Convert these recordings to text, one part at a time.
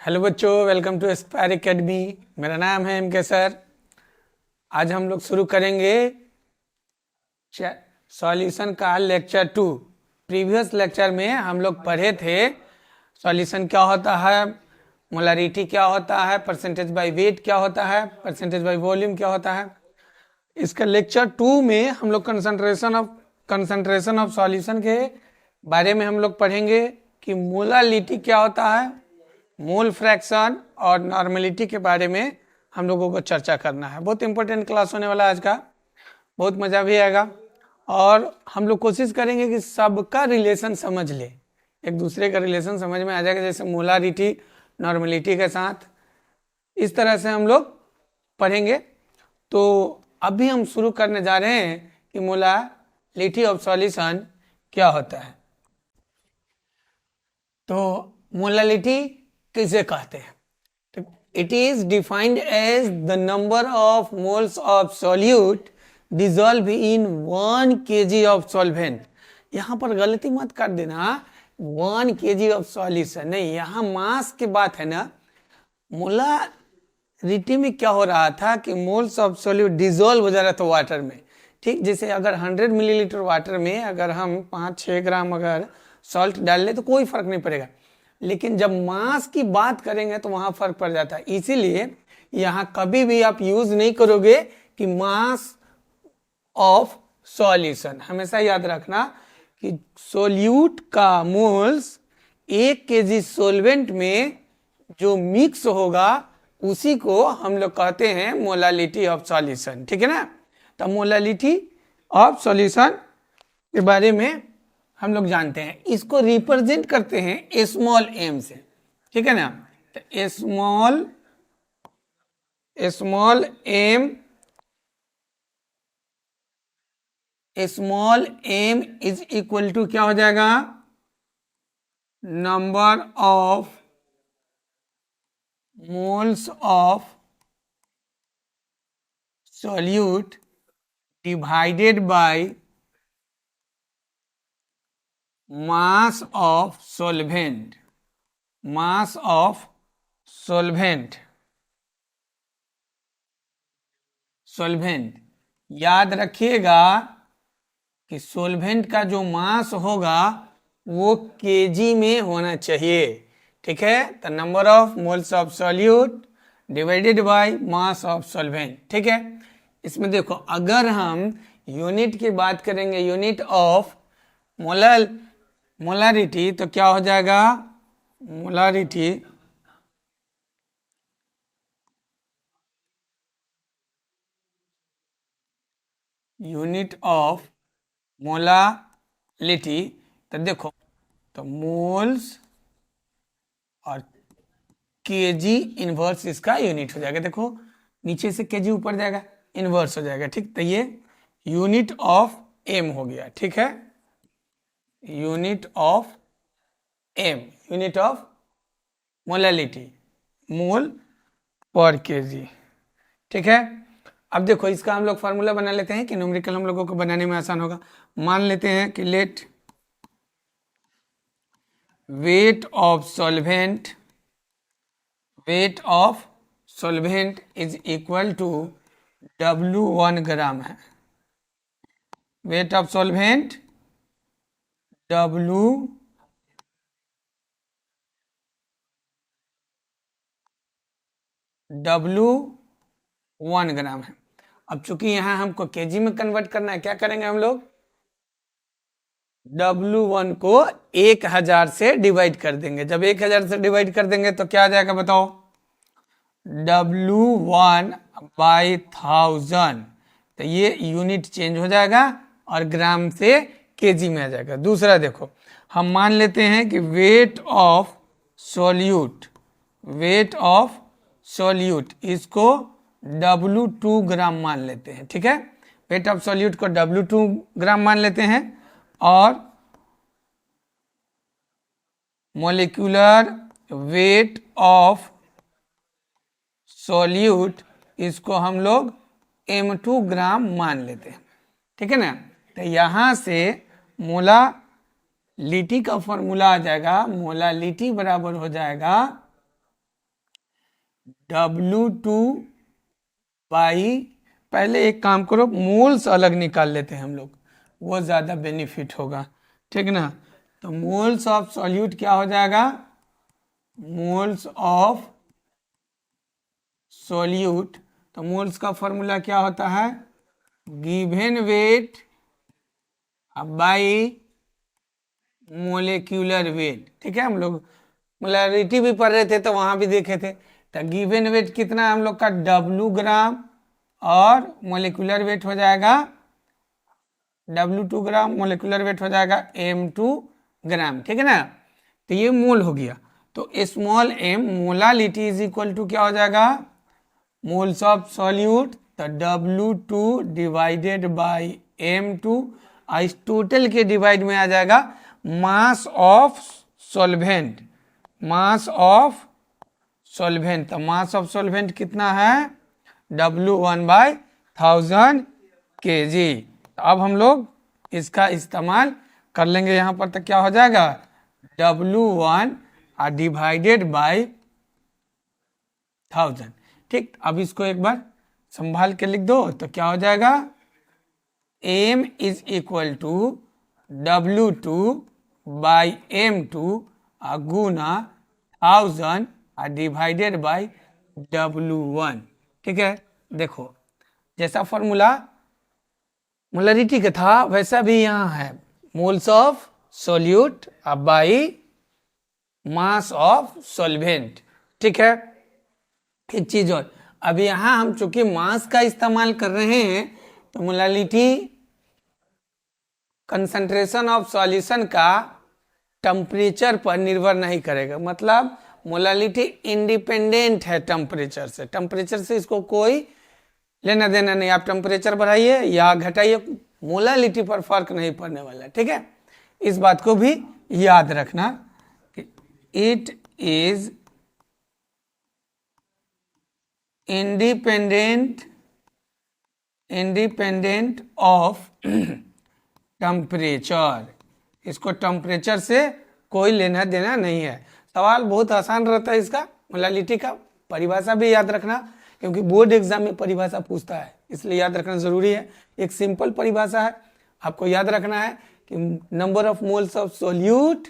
Hello बच्चों, welcome to Aspire academy. मेरा नाम है MK सर। आज हम लोग शुरू करेंगे सॉल्यूशन का लेक्चर 2। प्रीवियस लेक्चर में हम लोग पढ़े थे सॉल्यूशन क्या होता है, मोलारिटी क्या होता है, परसेंटेज बाय वेट क्या होता है, परसेंटेज बाय वॉल्यूम क्या होता है। इसका लेक्चर 2 में हम लोग कंसंट्रेशन ऑफ सॉल्यूशन के बारे में हम लोग पढ़ेंगे कि मोलालिटी क्या होता है, मोल फ्रैक्शन और नॉर्मेलिटी के बारे में हम लोगों को चर्चा करना है। बहुत इंपॉर्टेंट क्लास होने वाला है आज का, बहुत मज़ा भी आएगा। और हम लोग कोशिश करेंगे कि सबका रिलेशन समझ ले, एक दूसरे का रिलेशन समझ में आ जाएगा, जैसे मोलारिटी नॉर्मेलिटी के साथ। इस तरह से हम लोग पढ़ेंगे। तो अभी हम शुरू करने जा रहे हैं कि मोलालिटी ऑफ सॉल्यूशन क्या होता है। तो मोलालिटी किसे कहते हैं? It is defined as the number of moles of solute dissolve in 1 kg of solvent. यहां पर गलती मत कर देना, 1 kg ऑफ सॉल्यूशन नहीं, यहां मास की बात है ना। मोलारिटी में क्या हो रहा था कि मोल्स ऑफ सॉल्यूट डिजॉल्व हो जा रहा था वाटर में। ठीक, जैसे अगर 100 मिलीलीटर वाटर में अगर हम 5-6 ग्राम अगर सॉल्ट डाल ले तो कोई फर्क नहीं पड़ेगा, लेकिन जब मास की बात करेंगे तो वहां फर्क पड़ जाता है। इसीलिए यहां कभी भी आप यूज नहीं करोगे कि मास ऑफ सॉल्यूशन। हमेशा याद रखना कि सोल्यूट का मोल्स 1 kg सोलवेंट में जो मिक्स होगा उसी को हम लोग कहते हैं मोलालिटी ऑफ सॉल्यूशन। ठीक है ना। तो मोलालिटी ऑफ सॉल्यूशन के बारे में हम लोग जानते हैं, इसको रिप्रेजेंट करते हैं स्मॉल एम से। ठीक है ना। तो small M is equal to क्या हो जाएगा, number of moles of solute divided by mass of solvent. Mass of solvent याद रखिएगा कि सॉल्वेंट का जो मास होगा वो केजी में होना चाहिए। ठीक है। तो number of moles of solute divided by mass of solvent. ठीक है। इसमें देखो, अगर हम यूनिट की बात करेंगे, यूनिट ऑफ मोलारिटी, तो क्या हो जाएगा, मोलारिटी यूनिट ऑफ मोलालिटी। तो देखो, तो मोल्स और केजी इनवर्स इसका यूनिट हो जाएगा। देखो नीचे से केजी ऊपर जाएगा, इनवर्स हो जाएगा। ठीक, तो ये यूनिट ऑफ एम हो गया। ठीक है, unit of m, unit of molality, mole per KG. ठीक है। अब देखो, इसका हम लोग फार्मूला बना लेते हैं कि न्यूमेरिकल हम लोगों को बनाने में आसान होगा। मान लेते हैं कि let weight of solvent is equal to W 1 gram है। Weight of solvent W 1 gram है। अब चूंकि यहां हमको केजी में कन्वर्ट करना है, क्या करेंगे हम लोग, W1 को 1000 से डिवाइड कर देंगे। जब 1000 से डिवाइड कर देंगे तो क्या आ जाएगा बताओ, W1 बाई 1000। तो ये यूनिट चेंज हो जाएगा और ग्राम से केजी में आ जाएगा। दूसरा देखो, हम मान लेते हैं कि वेट ऑफ सॉल्यूट इसको W2 ग्राम मान लेते हैं। ठीक है, वेट ऑफ सॉल्यूट को W2 ग्राम मान लेते हैं और मोलिकुलर वेट ऑफ सॉल्यूट इसको हम लोग M2 ग्राम मान लेते हैं। ठीक है ना। तो यहां से मोलालिटी का फॉर्मूला आ जाएगा, मोलालिटी बराबर हो जाएगा W2 बाई, पहले एक काम करो, मोल्स अलग निकाल लेते हैं हम लोग, वो ज़्यादा बेनिफिट होगा, ठीक ना। तो मोल्स ऑफ सॉल्यूट क्या हो जाएगा, मोल्स ऑफ सॉल्यूट, तो मोल्स का फॉर्मूला क्या होता है, given weight by molecular weight, ठीक है। हम लोग मोलैरिटी भी पढ़ रहे थे तो वहां भी देखे थे। तो गिवन वेट कितना है हम लोग का, W ग्राम, और मोलिकुलर वेट हो जाएगा W2 ग्राम, मोलिकुलर वेट हो जाएगा M2 ग्राम, ठीक है ना। तो ये मोल हो गया। तो small m molality is equal to क्या हो जाएगा, मोल्स ऑफ सॉल्यूट, तो W2 डिवाइडेड बाई M2, इस टोटल के डिवाइड में आ जाएगा मास of solvent, mass of solvent. तो मास ऑफ सॉल्वेंट कितना है, W1 बाई 1000 kg। अब हम लोग इसका इस्तेमाल कर लेंगे यहाँ पर, तो क्या हो जाएगा, W1 डिवाइडेड बाई 1000, ठीक। अब इसको एक बार संभाल के लिख दो, तो क्या हो जाएगा, M is equal to W2 by M2 गुना 1000 डिवाइडेड बाई W1, ठीक है। देखो जैसा फॉर्मूला मोलरिटी का था वैसा भी यहाँ है, moles of solute by mass of solvent, ठीक है। एक चीज और, अब यहाँ हम चूंकि मास का इस्तेमाल कर रहे हैं तो मोलालिटी कंसंट्रेशन ऑफ सॉल्यूशन का टेम्परेचर पर निर्भर नहीं करेगा, मतलब मोलालिटी इंडिपेंडेंट है टेम्परेचर से, टेम्परेचर से इसको कोई लेना देना नहीं। आप टेम्परेचर बढ़ाइए या घटाइए, मोलालिटी पर फर्क नहीं पड़ने वाला, ठीक है। इस बात को भी याद रखना कि it is independent of temperature, इसको टेम्परेचर से कोई लेना देना नहीं है। सवाल बहुत आसान रहता है इसका, मोलालिटी का परिभाषा भी याद रखना, क्योंकि बोर्ड एग्जाम में परिभाषा पूछता है, इसलिए याद रखना जरूरी है। एक सिंपल परिभाषा है, आपको याद रखना है कि number of moles of solute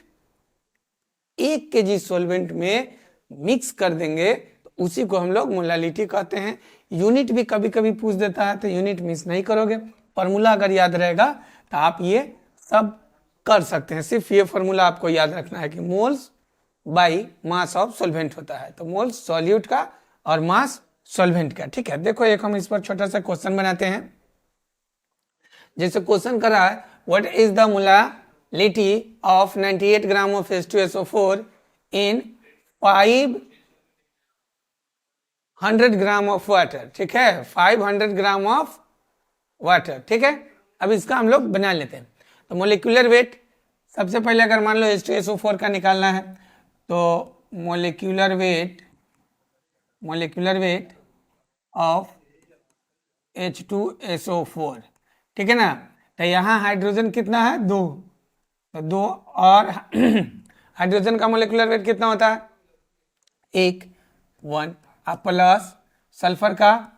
1 kg solvent में मिक्स कर देंगे तो उसी को हम लोग मोलालिटी कहते हैं। यूनिट भी कभी कभी पूछ देता है तो यूनिट मिस नहीं करोगे, फॉर्मूला अगर याद रहेगा तो आप ये सब कर सकते हैं। सिर्फ ये फॉर्मूला आपको याद रखना है कि moles by mass of solvent होता है, तो मोल्स सॉल्यूट का और मास सॉल्वेंट का, ठीक है। देखो एक हम इस पर छोटा सा क्वेश्चन बनाते हैं। जैसे क्वेश्चन कर रहा है, what is the molality of 98 gram of H2SO4 in 500 gram of water, ठीक है, 500 ग्राम ऑफ वाटर, ठीक है। अब इसका हम लोग बना लेते हैं। तो मोलिकुलर वेट, सबसे पहले अगर मान लो H2SO4 का निकालना है तो मोलिकुलर वेट ऑफ H2SO4, ठीक है ना। तो यहाँ हाइड्रोजन कितना है, 2, तो 2 और हाइड्रोजन का मोलिकुलर वेट कितना होता है, 1 प्लस सल्फर का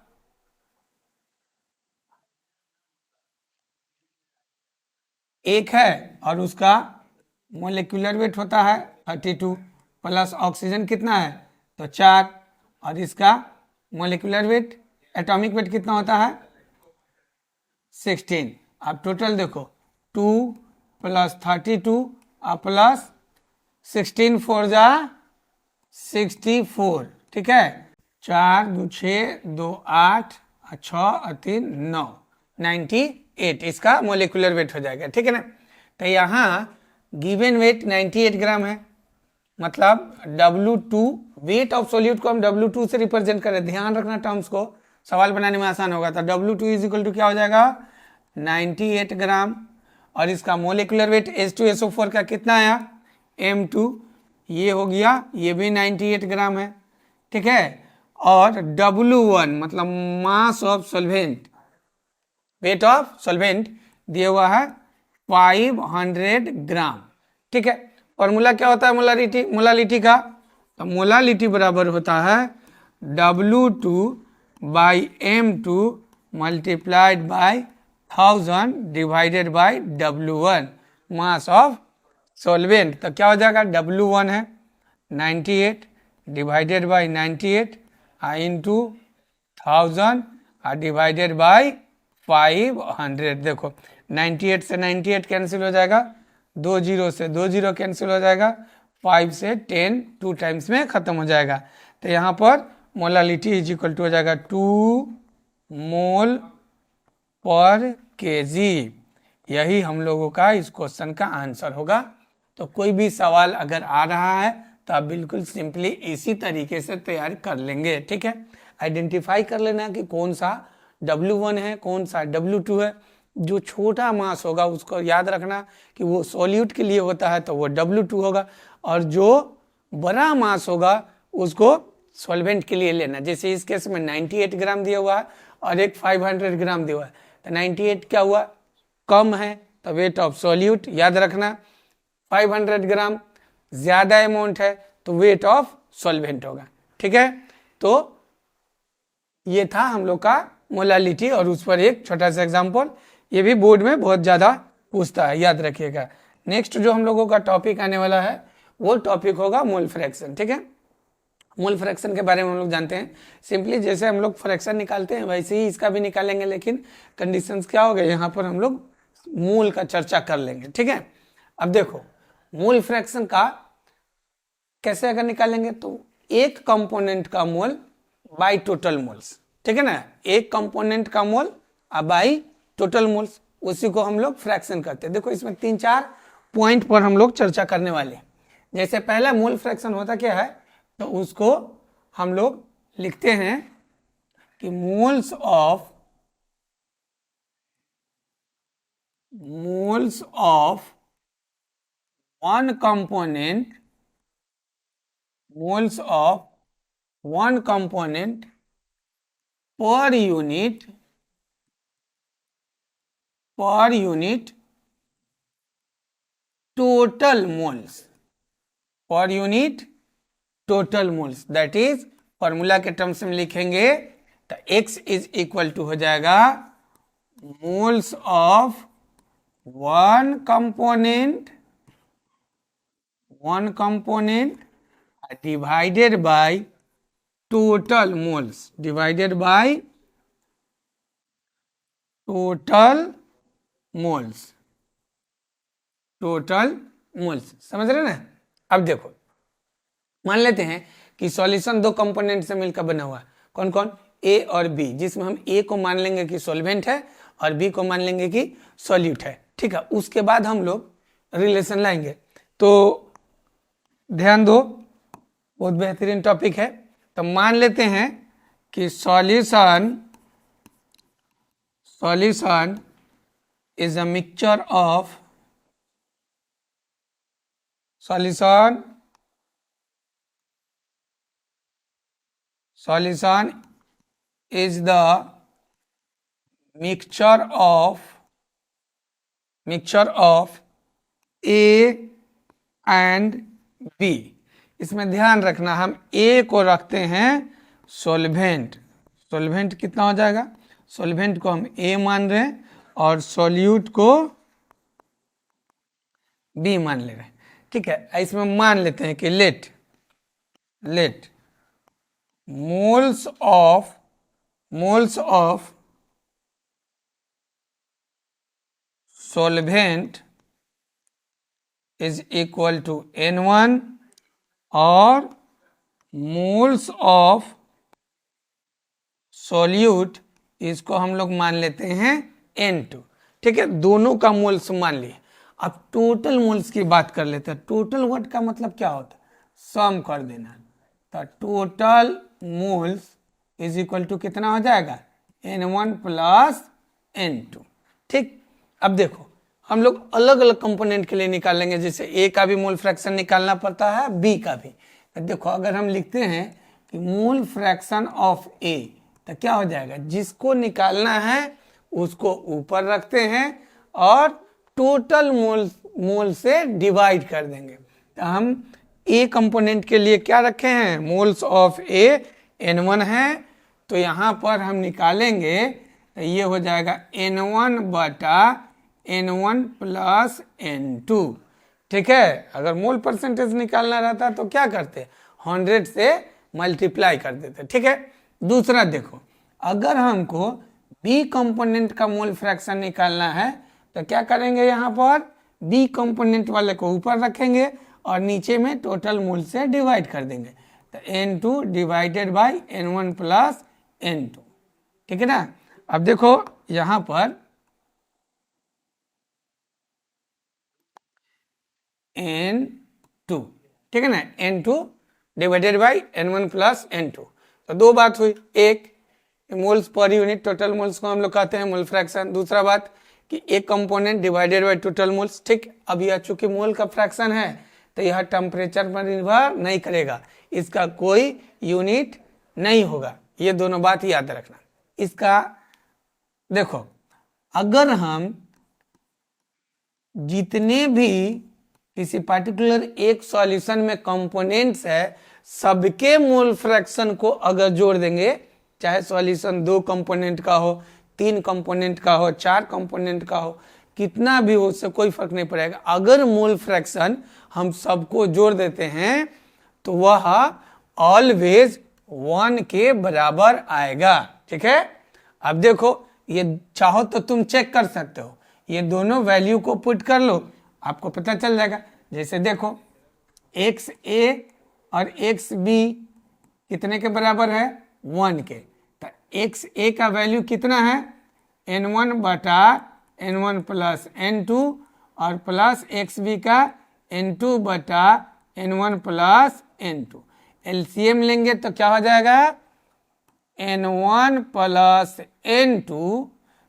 1 है और उसका मोलिकुलर वेट होता है 32, प्लस ऑक्सीजन कितना है, तो 4, और इसका मोलिकुलर वेट एटॉमिक वेट कितना होता है, 16। आप टोटल देखो 2 प्लस 32 प्लस 16 4 जा 64, ठीक है। 4 2 6 2 8 6 और 3 9, 98 इसका मोलिकुलर वेट हो जाएगा, ठीक है ना। तो यहाँ गिवन वेट 98 ग्राम है, मतलब W2 वेट ऑफ सॉल्यूट को हम W2 से रिप्रेजेंट करें, ध्यान रखना टर्म्स को, सवाल बनाने में आसान होगा। तो W2 इज इक्वल टू क्या हो जाएगा, 98 ग्राम, और इसका मोलिकुलर वेट H2SO4 का कितना आया, M2, ये हो गया, ये भी 98 ग्राम है, ठीक है। और W1 मतलब मास of solvent, wait of solvent दिया हुआ है 500 ग्राम, ठीक है। फॉर्मूला क्या होता है मोलालिटी का, तो मोलालिटी बराबर होता है W2 by M2 multiplied by 1000 divided by W1 mass of solvent. तो क्या हो जाएगा, W1 है 98 divided by 98 into 1000 divided by 500। देखो 98 से 98 कैंसिल हो जाएगा, 20 से 20 कैंसिल हो जाएगा, 5 से 10 2 टाइम्स में ख़त्म हो जाएगा। तो यहाँ पर मोलालिटी इज इक्वल टू हो जाएगा 2 मोल पर केजी। यही हम लोगों का इस क्वेश्चन का आंसर होगा। तो कोई भी सवाल अगर आ रहा है तो आप बिल्कुल सिंपली इसी तरीके से तैयार कर लेंगे। ठीक है, आइडेंटिफाई कर लेना कि कौन सा W1 है, कौन सा W2 है। जो छोटा मास होगा उसको याद रखना कि वो सॉल्यूट के लिए होता है तो वो W2 होगा, और जो बड़ा मास होगा उसको सॉल्वेंट के लिए लेना। जैसे इस केस में 98 ग्राम दिया हुआ है और एक 500 ग्राम दिया हुआ है, तो 98 क्या हुआ, कम है, तो वेट ऑफ सॉल्यूट याद रखना। 500 ग्राम ज़्यादा अमाउंट है तो वेट ऑफ सॉल्वेंट होगा। ठीक है, तो ये था हम लोग का मोलालिटी और उस पर एक छोटा सा एग्जाम्पल। ये भी बोर्ड में बहुत ज़्यादा पूछता है, याद रखिएगा। नेक्स्ट जो हम लोगों का टॉपिक आने वाला है वो टॉपिक होगा मोल फ्रैक्शन। ठीक है, मोल फ्रैक्शन के बारे में हम लोग जानते हैं। सिंपली जैसे हम लोग फ्रैक्शन निकालते हैं वैसे ही इसका भी निकालेंगे, लेकिन कंडीशंस क्या हो गए यहाँ पर हम लोग मोल का चर्चा कर लेंगे। ठीक है, अब देखो मोल फ्रैक्शन का कैसे अगर निकालेंगे तो एक कंपोनेंट का मोल बाई टोटल मोल्स। ठीक है ना, एक कंपोनेंट का मोल बाई टोटल मोल्स, उसी को हम लोग फ्रैक्शन करते हैं। देखो इसमें 3-4 पॉइंट पर हम लोग चर्चा करने वाले हैं। जैसे पहला मोल फ्रैक्शन होता क्या है, तो उसको हम लोग लिखते हैं कि moles of one component, moles of one component per unit total moles, per unit total moles. That is formula के टर्म्स में लिखेंगे तो x इज इक्वल टू हो जाएगा moles of one component divided by total moles, divided by total moles, total moles. समझ रहे ना। अब देखो मान लेते हैं कि सॉल्यूशन दो कंपोनेंट से मिलकर बना हुआ है। कौन कौन, ए और बी, जिसमें हम ए को मान लेंगे कि सॉल्वेंट है और बी को मान लेंगे कि सॉल्यूट है। ठीक है, उसके बाद हम लोग रिलेशन लाएंगे। तो ध्यान दो, बहुत बेहतरीन टॉपिक है। तो मान लेते हैं कि solution is a mixture of, solution is the mixture of A and B। इसमें ध्यान रखना हम A को रखते हैं सॉल्वेंट। सॉल्वेंट कितना हो जाएगा, सॉल्वेंट को हम A मान रहे हैं और सॉल्यूट को B मान ले रहे हैं। ठीक है, इसमें मान लेते हैं कि let moles of solvent is equal to N1 और मोल्स ऑफ सॉल्यूट इसको हम लोग मान लेते हैं N2। ठीक है, दोनों का मोल्स मान लिए। अब टोटल मोल्स की बात कर लेते हैं। टोटल वर्ड का मतलब क्या होता है, सम कर देना। तो total moles is equal to कितना हो जाएगा, N1 प्लस N2। ठीक, अब देखो हम लोग अलग अलग कंपोनेंट के लिए निकालेंगे। जैसे ए का भी मोल फ्रैक्शन निकालना पड़ता है, बी का भी। तो देखो अगर हम लिखते हैं कि मोल फ्रैक्शन ऑफ ए, तो क्या हो जाएगा, जिसको निकालना है उसको ऊपर रखते हैं और टोटल मोल से डिवाइड कर देंगे। तो हम ए कंपोनेंट के लिए क्या रखे हैं, मोल्स ऑफ ए N1 है, तो यहाँ पर हम निकालेंगे तो ये हो जाएगा N1 बटा N1 प्लस N2। ठीक है, अगर मोल परसेंटेज निकालना रहता तो क्या करते, 100 से मल्टीप्लाई कर देते। ठीक है, दूसरा देखो, अगर हमको बी कंपोनेंट का मोल फ्रैक्शन निकालना है तो क्या करेंगे, यहाँ पर बी कंपोनेंट वाले को ऊपर रखेंगे और नीचे में टोटल मोल से डिवाइड कर देंगे, तो N2 divided by N1 plus N2। ठीक है ना। अब देखो यहाँ पर N2, ठीक है ना, N2 divided by N1 plus N2। तो दो बात हुई, एक moles per unit total moles को हम लोग कहते हैं मोल फ्रैक्शन, दूसरा बात कि एक component divided by total moles. ठीक, अब यह चूंकि मोल का फ्रैक्शन है तो यह टेम्परेचर पर निर्भर नहीं करेगा, इसका कोई यूनिट नहीं होगा, ये दोनों बात याद रखना। इसका देखो, अगर हम जितने भी किसी पर्टिकुलर एक सॉल्यूशन में कंपोनेंट्स है, सबके मोल फ्रैक्शन को अगर जोड़ देंगे, चाहे सॉल्यूशन 2 कंपोनेंट का हो, 3 कंपोनेंट का हो, 4 कंपोनेंट का हो, कितना भी हो, उससे कोई फर्क नहीं पड़ेगा। अगर मोल फ्रैक्शन हम सबको जोड़ देते हैं तो वह ऑलवेज 1 के बराबर आएगा। ठीक है, अब देखो, ये चाहो तो तुम चेक कर सकते हो, ये दोनों वैल्यू को पुट कर लो, आपको पता चल जाएगा। जैसे देखो, एक्स ए और एक्स बी कितने के बराबर है, 1 के, तो एक्स ए का वैल्यू कितना है, N1 बटा N1 प्लस N2 और प्लस एक्स बी का N2 बटा N1 प्लस N2। एलसीएम लेंगे तो क्या हो जाएगा, N1 प्लस N2,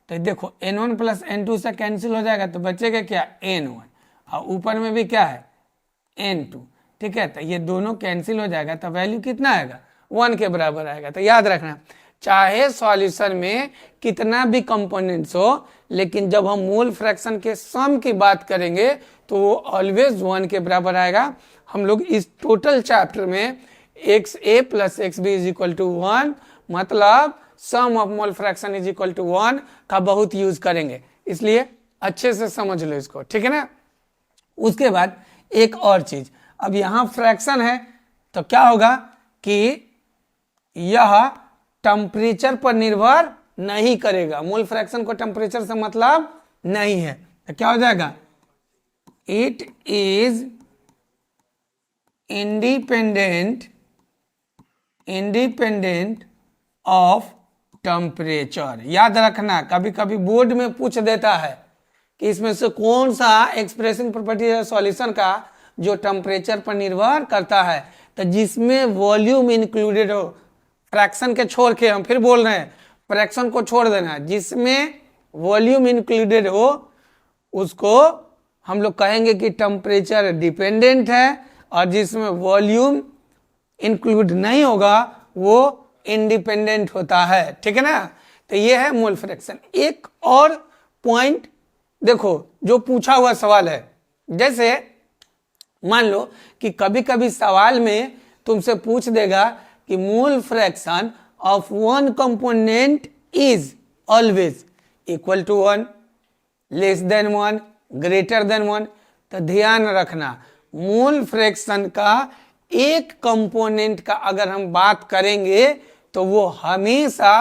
तो देखो N1 प्लस N2 से कैंसिल हो जाएगा तो बचेगा क्या, N1, और ऊपर में भी क्या है, N2। ठीक है, तो ये दोनों कैंसिल हो जाएगा तो वैल्यू कितना आएगा, 1 के बराबर आएगा। तो याद रखना, चाहे सॉल्यूशन में कितना भी कंपोनेंट्स हो, लेकिन जब हम मोल फ्रैक्शन के सम की बात करेंगे तो वो ऑलवेज 1 के बराबर आएगा। हम लोग इस टोटल चैप्टर में X A plus X B is equal to 1, मतलब sum of mole fraction is equal to 1 का बहुत यूज करेंगे, इसलिए अच्छे से समझ लो इसको। ठीक है ना। उसके बाद एक और चीज, अब यहां फ्रैक्शन है तो क्या होगा कि यह टेम्परेचर पर निर्भर नहीं करेगा, मोल फ्रैक्शन को टेम्परेचर से मतलब नहीं है, तो क्या हो जाएगा, it is independent of temperature. याद रखना, कभी कभी बोर्ड में पूछ देता है कि इसमें से कौन सा एक्सप्रेसिंग प्रॉपर्टी है सॉल्यूशन का जो टेम्परेचर पर निर्भर करता है, तो जिसमें वॉल्यूम इंक्लूडेड हो, फ्रैक्शन के छोड़ के हम फिर बोल रहे हैं, फ्रैक्शन को छोड़ देना है, जिसमें वॉल्यूम इंक्लूडेड हो उसको हम लोग कहेंगे कि टेम्परेचर डिपेंडेंट है, और जिसमें वॉल्यूम इंक्लूड नहीं होगा वो इंडिपेंडेंट होता है। ठीक है ना। तो ये है मोल फ्रैक्शन। एक और पॉइंट देखो जो पूछा हुआ सवाल है, जैसे मान लो कि कभी कभी सवाल में तुमसे पूछ देगा कि mole fraction of one component is always equal to 1, less than 1, greater than 1। तो ध्यान रखना, मोल फ्रैक्शन का एक कंपोनेंट का अगर हम बात करेंगे तो वो हमेशा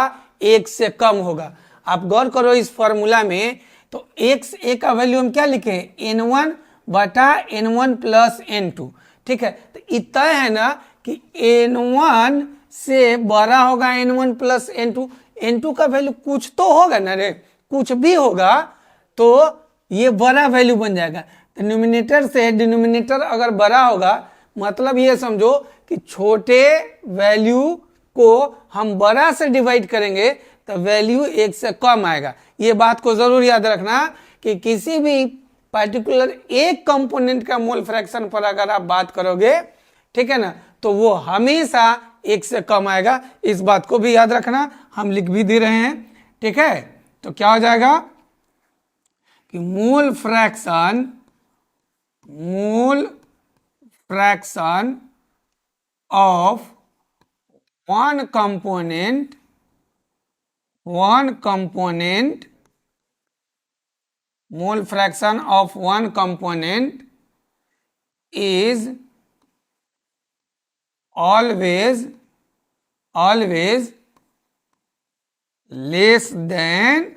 1 से कम होगा। आप गौर करो इस फॉर्मूला में, तो एक्स ए का वैल्यू हम क्या लिखे, N1 बटा N1 प्लस N2। ठीक है, तो इतना है ना कि N1 से बड़ा होगा N1 प्लस N2, N2 का वैल्यू कुछ तो होगा ना रे, कुछ भी होगा तो ये बड़ा वैल्यू बन जाएगा। तो न्यूमिनेटर से डिनोमिनेटर अगर बड़ा होगा, मतलब ये समझो कि छोटे वैल्यू को हम बड़ा से डिवाइड करेंगे तो वैल्यू 1 से कम आएगा। ये बात को जरूर याद रखना कि किसी भी पर्टिकुलर एक कंपोनेंट का मोल फ्रैक्शन पर अगर आप बात करोगे, ठीक है ना, तो वो हमेशा 1 से कम आएगा। इस बात को भी याद रखना, हम लिख भी दे रहे हैं। ठीक है, तो क्या हो जाएगा कि mole fraction of one component mole fraction of one component is always less than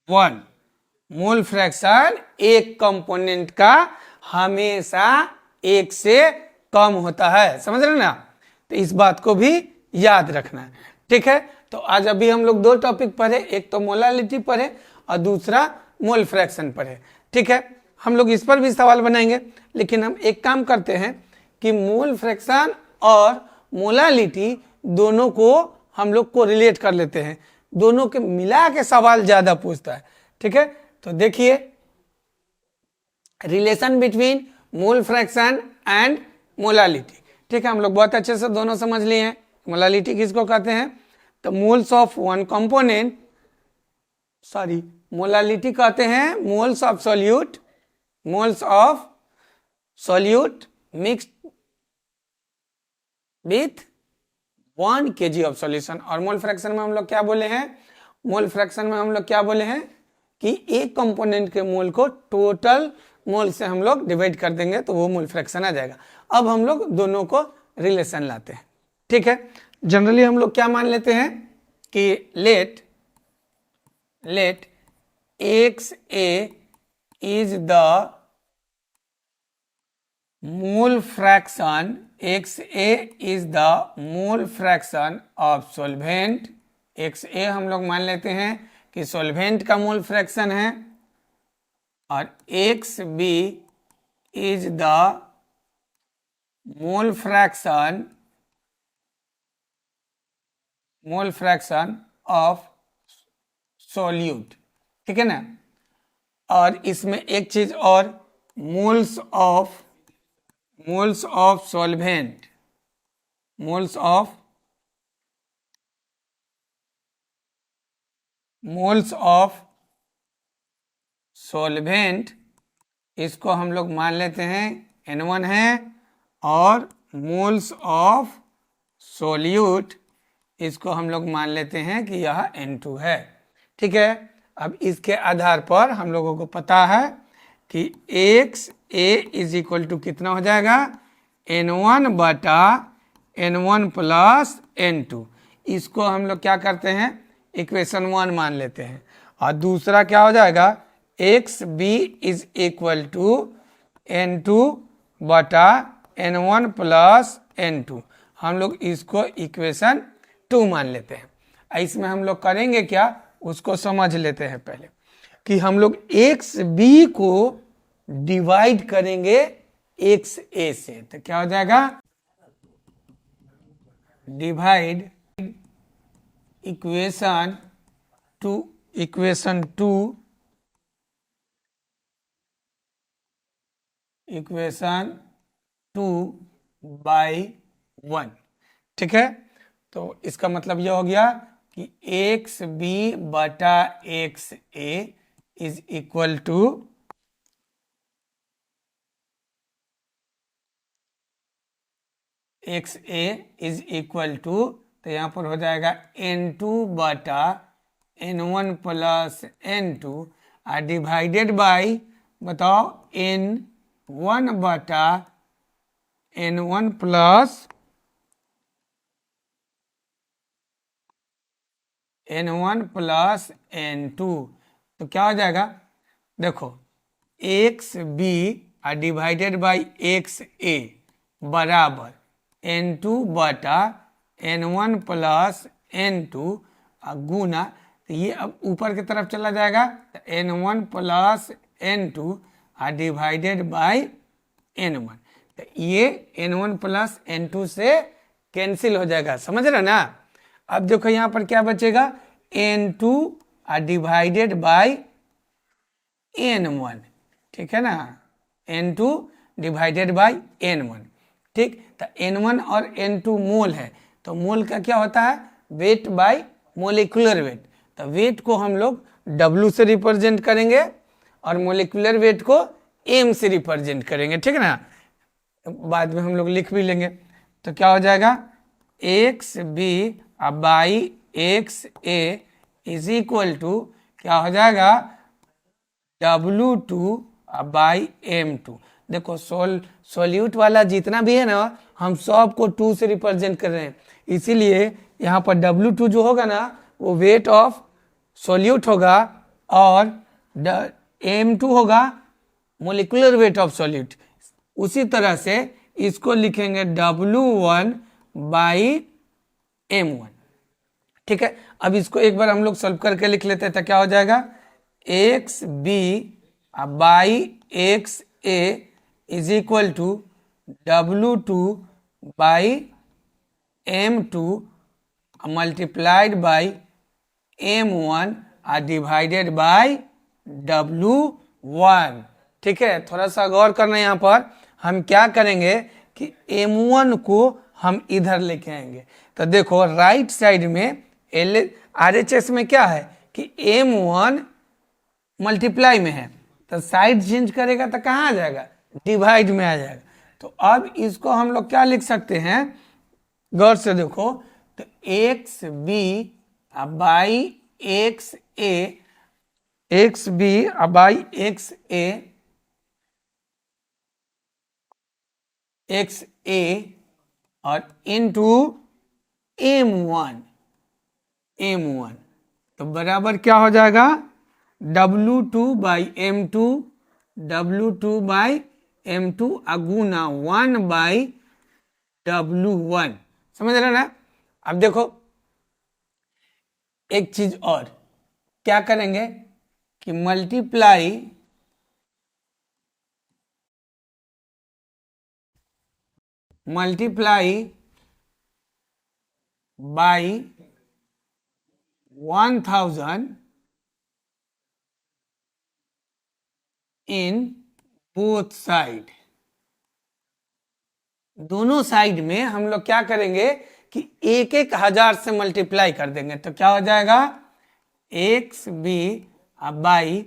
1। Mole fraction एक कंपोनेंट का हमेशा 1 से कम होता है, समझ रहे ना। तो इस बात को भी याद रखना है, ठीक है। तो आज अभी हम लोग 2 टॉपिक पढ़े, एक तो मोलालिटी पढ़े और दूसरा मोल फ्रैक्शन पढ़े, ठीक है। हम लोग इस पर भी सवाल बनाएंगे, लेकिन हम एक काम करते हैं कि मोल फ्रैक्शन और मोलालिटी दोनों को हम लोग को रिलेट कर लेते हैं, दोनों के मिला के सवाल ज्यादा पूछता है, ठीक है। तो देखिए, relation between mole fraction and molality, ठीक है। हम लोग बहुत अच्छे से दोनों समझ लिए हैं। मोलालिटी किसको कहते हैं, तो moles of one component, sorry molality कहते हैं moles of solute mixed with 1 kg of solution. और मोल फ्रैक्शन में हम लोग क्या बोले हैं, मोल फ्रैक्शन में हम लोग क्या बोले हैं कि एक कंपोनेंट के मोल को टोटल मोल से हम लोग डिवाइड कर देंगे तो वो मोल फ्रैक्शन आ जाएगा। अब हम लोग दोनों को रिलेशन लाते हैं, ठीक है। जनरली हम लोग क्या मान लेते हैं कि let XA is the mole fraction, XA is the mole fraction of solvent. XA हम लोग मान लेते हैं कि सॉल्वेंट का मोल फ्रैक्शन है, और XB is the mole fraction of solute, ठीक है ना। और इसमें एक चीज और, moles of solvent, moles of solvent, इसको हम लोग मान लेते हैं N1 है, और मोल्स ऑफ सॉल्यूट इसको हम लोग मान लेते हैं कि यह N2 है, ठीक है। अब इसके आधार पर हम लोगों को पता है कि XA इज इक्वल टू कितना हो जाएगा, N1 बटा N1 प्लस N2। इसको हम लोग क्या करते हैं, इक्वेशन 1 मान लेते हैं। और दूसरा क्या हो जाएगा, XB is equal to N2 बटा N1 प्लस N2। हम लोग इसको इक्वेशन 2 मान लेते हैं। इसमें हम लोग करेंगे क्या, उसको समझ लेते हैं पहले, कि हम लोग XB को डिवाइड करेंगे XA से, तो क्या हो जाएगा, डिवाइड इक्वेशन 2 बाई 1, ठीक है। तो इसका मतलब यह हो गया कि XB बटा XA is equal to XA is equal to, तो यहाँ पर हो जाएगा N2 बटा N1 प्लस N2 और डिवाइडेड बाई, बताओ, N1 बटा N1 plus N1 plus N2। तो क्या हो जाएगा, देखो XB डिवाइडेड बाई XA बराबर N2 बटा N1 प्लस N2 गुना, तो ये अब ऊपर की तरफ चला जाएगा, तो N1 plus N2 divided by N1। तो ये N1 प्लस N2 से कैंसिल हो जाएगा, समझ रहे ना। अब देखो यहाँ पर क्या बचेगा, N2 डिवाइडेड बाई N1, ठीक है ना, N2 डिवाइडेड बाई N1, ठीक। तो N1 और N2 मोल है, तो मोल का क्या होता है, वेट बाई मोलिकुलर वेट। तो वेट को हम लोग W से रिप्रेजेंट करेंगे और मोलिकुलर वेट को M से रिप्रेजेंट करेंगे, ठीक है ना। बाद में हम लोग लिख भी लेंगे। तो क्या हो जाएगा X B by X A is equal to क्या हो जाएगा W2 बाई M2। देखो सोल्यूट वाला जितना भी है ना हम सब को 2 से रिप्रेजेंट कर रहे हैं, इसीलिए यहाँ पर W2 जो होगा ना वो वेट ऑफ सोल्यूट होगा और M2 होगा मोलिकुलर वेट ऑफ सोल्यूट। उसी तरह से इसको लिखेंगे W1 बाई M1। ठीक है, अब इसको एक बार हम लोग सॉल्व करके लिख लेते हैं तो क्या हो जाएगा X B by X A is equal to W2 by M2 multiplied by M1 divided by W1। ठीक है, थोड़ा सा गौर करना यहाँ पर हम क्या करेंगे कि M1 को हम इधर लेके आएंगे। तो देखो राइट साइड में RHS में क्या है कि M1 मल्टीप्लाई में है, तो साइड चेंज करेगा तो कहाँ आ जाएगा डिवाइड में आ जाएगा। तो अब इसको हम लोग क्या लिख सकते हैं, गौर से देखो, तो X B by X A, X B by X A और इनटू M1 तो बराबर क्या हो जाएगा W2 by M2 W2 by M2 अगुना 1 बाई W1। समझ रहे ना। अब देखो एक चीज और क्या करेंगे कि multiply by 1000 in both side. दोनों साइड में हम लोग क्या करेंगे कि एक एक हजार से मल्टीप्लाई कर देंगे। तो क्या हो जाएगा X B by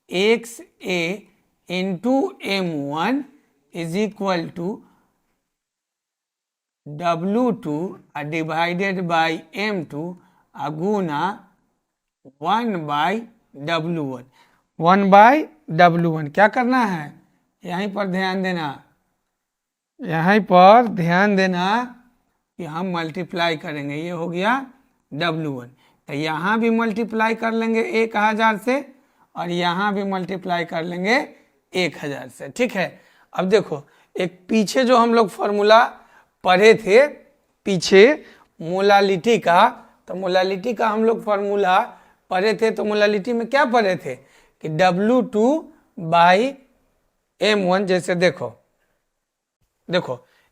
X A into M1 is equal to W2 divided by M2 अगुना 1 बाई W1। 1 बाई W1 क्या करना है, यहीं पर ध्यान देना, यहीं पर ध्यान देना कि हम मल्टीप्लाई करेंगे। ये हो गया W1, तो यहाँ भी मल्टीप्लाई कर लेंगे 1000 से और यहाँ भी मल्टीप्लाई कर लेंगे 1000 से। ठीक है, अब देखो एक पीछे जो हम लोग फॉर्मूला पढ़े थे पीछे मोलालिटी का, तो मोलालिटी का हम लोग फॉर्मूला पढ़े थे। तो मोलालिटी में क्या पढ़े थे कि W2 बाई M1, जैसे देखो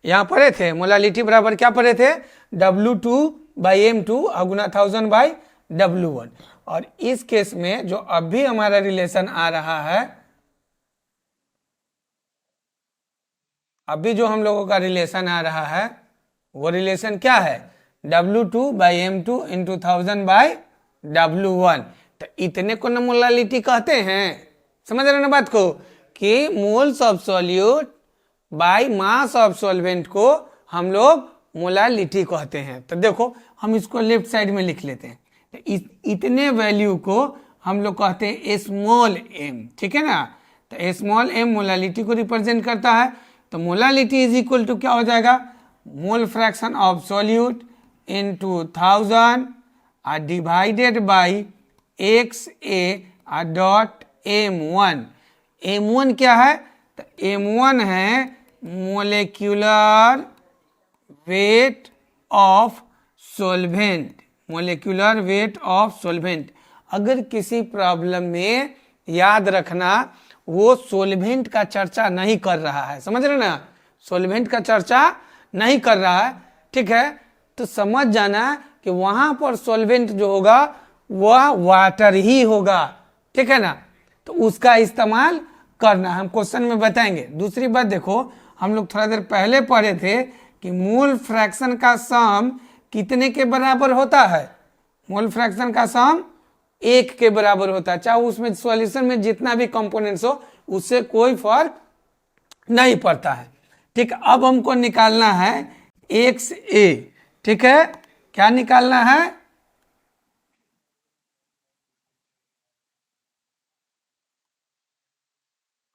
यहाँ पढ़े थे मोलालिटी बराबर क्या पढ़े थे W2 by M2 अगुना 1000 by W1। और इस केस में जो अभी हमारा रिलेशन आ रहा है, अभी जो हम लोगों का रिलेशन आ रहा है वो रिलेशन क्या है W2 by M2 into 1000 by W1। तो इतने को न मोलालिटी कहते हैं। समझ रहे ना बात को कि moles of solute by mass of solvent को हम लोग मोलालिटी कहते हैं। तो देखो हम इसको लेफ्ट साइड में लिख लेते हैं। तो इतने वैल्यू को हम लोग कहते हैं स्मॉल m। ठीक है ना, तो स्मॉल m मोलालिटी को रिप्रेजेंट करता है। तो मोलालिटी इज इक्वल टू क्या हो जाएगा मोल fraction of solute into 1000 divided by X A dot M1। M1 क्या है, तो M1 है molecular weight of solvent, molecular weight of solvent. अगर किसी प्रॉब्लम में याद रखना वो सॉल्वेंट का चर्चा नहीं कर रहा है, समझ रहे ना, सॉल्वेंट का चर्चा नहीं कर रहा है, ठीक है, तो समझ जाना कि वहां पर सॉल्वेंट जो होगा वह वाटर ही होगा। ठीक है ना, तो उसका इस्तेमाल करना हम क्वेश्चन में बताएंगे। दूसरी बात देखो, हम लोग थोड़ा देर पहले पढ़े थे कि मोल फ्रैक्शन का सम कितने के बराबर होता है। मोल फ्रैक्शन का सम 1 के बराबर होता है, चाहे उसमें सॉल्यूशन में जितना भी कंपोनेंट्स हो उससे कोई फर्क नहीं पड़ता है। ठीक, अब हमको निकालना है एक्स ए, ठीक है। क्या निकालना है?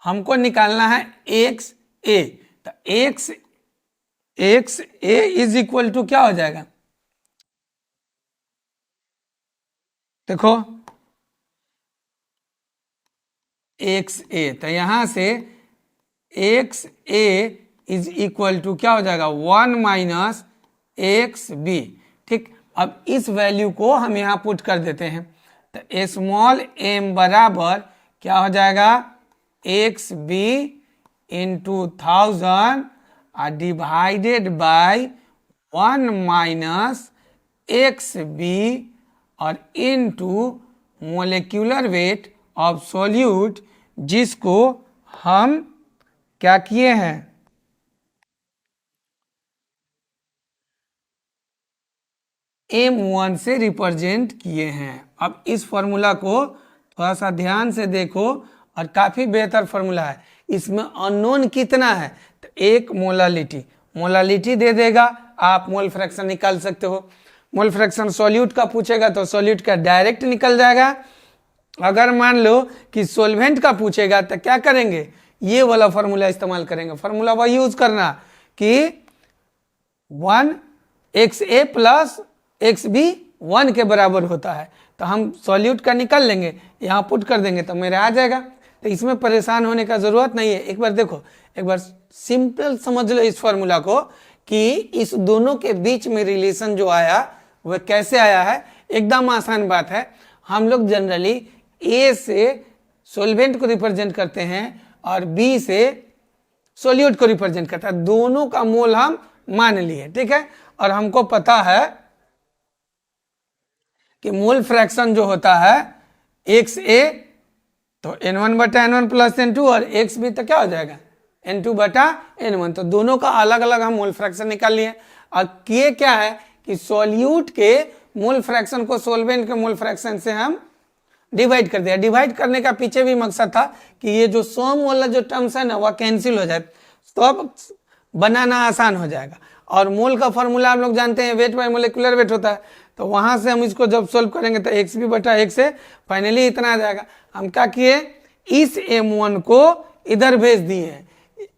हमको निकालना है एक्स ए। तो X A is equal to क्या हो जाएगा? देखो एक्स ए, तो यहां से X A is equal to क्या हो जाएगा? 1 माइनस एक्स बी, ठीक। अब इस वैल्यू को हम यहां पुट कर देते हैं, तो स्मॉल एम बराबर क्या हो जाएगा? X B into 1000 divided by 1 minus X B और into molecular weight of solute, जिसको हम क्या किए हैं? M1 से रिप्रेजेंट किए हैं। अब इस फॉर्मूला को थोड़ा सा ध्यान से देखो और काफी बेहतर फॉर्मूला है। इसमें अननोन कितना है? तो एक मोलालिटी दे देगा, आप मोल फ्रैक्शन निकाल सकते हो। मोल फ्रैक्शन सॉल्यूट का पूछेगा तो सॉल्यूट का डायरेक्ट निकल जाएगा। अगर मान लो कि सोल्वेंट का पूछेगा तो क्या करेंगे? ये वाला फॉर्मूला इस्तेमाल करेंगे। फॉर्मूला वही यूज करना कि 1 x A plus X B 1 के बराबर होता है, तो हम सॉल्यूट का निकाल लेंगे, यहाँ पुट कर देंगे तो मेरा आ जाएगा। तो इसमें परेशान होने का जरूरत नहीं है। एक बार देखो, एक बार सिंपल समझ लो इस फॉर्मूला को कि इस दोनों के बीच में रिलेशन जो आया वह कैसे आया है। एकदम आसान बात है। हम लोग जनरली ए से सोल्वेंट को रिप्रेजेंट करते हैं और बी से सॉल्यूट को रिप्रेजेंट करता है। दोनों का मोल हम मान लिए, ठीक है। और हमको पता है कि मोल फ्रैक्शन जो होता है एक्स ए तो n1 बटा n1 प्लस n2 और एक्स बी तो क्या हो जाएगा? n2 बटा n1। तो दोनों का अलग अलग हम मोल फ्रैक्शन निकाल लिए। और ये क्या है कि सॉल्यूट के मोल फ्रैक्शन को सोल्वेंट के मोल फ्रैक्शन से हम डिवाइड कर दिया। डिवाइड करने का पीछे भी मकसद था कि ये जो सम वाला जो टर्म्स है ना वह कैंसिल हो जाए, तो अब बनाना आसान हो जाएगा। और मोल का फॉर्मूला हम लोग जानते हैं, वेट बाय मोलिकुलर वेट होता है। तो वहां से हम इसको जब सोल्व करेंगे तो एक्स बी बटा एक्स से फाइनली इतना आ जाएगा। हम क्या किए? इस m1 को इधर भेज दिए,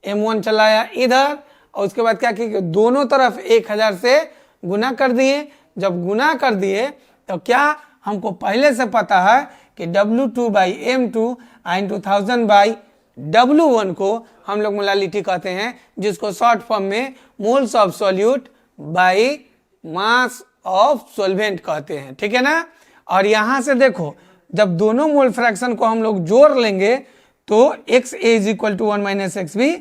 m1 चलाया इधर और उसके बाद क्या किए? दोनों तरफ 1000 से गुना कर दिए। जब गुना कर दिए तो क्या हमको पहले से पता है कि W2 by M2 into 1000 by W1 को हम लोग मोलालिटी कहते हैं, जिसको शॉर्ट फॉर्म में moles of solute by mass of solvent कहते हैं, ठीक है ना। और यहां से देखो, जब दोनों मोल फ्रैक्शन को हम लोग जोड़ लेंगे तो X A is equal to 1 minus X B.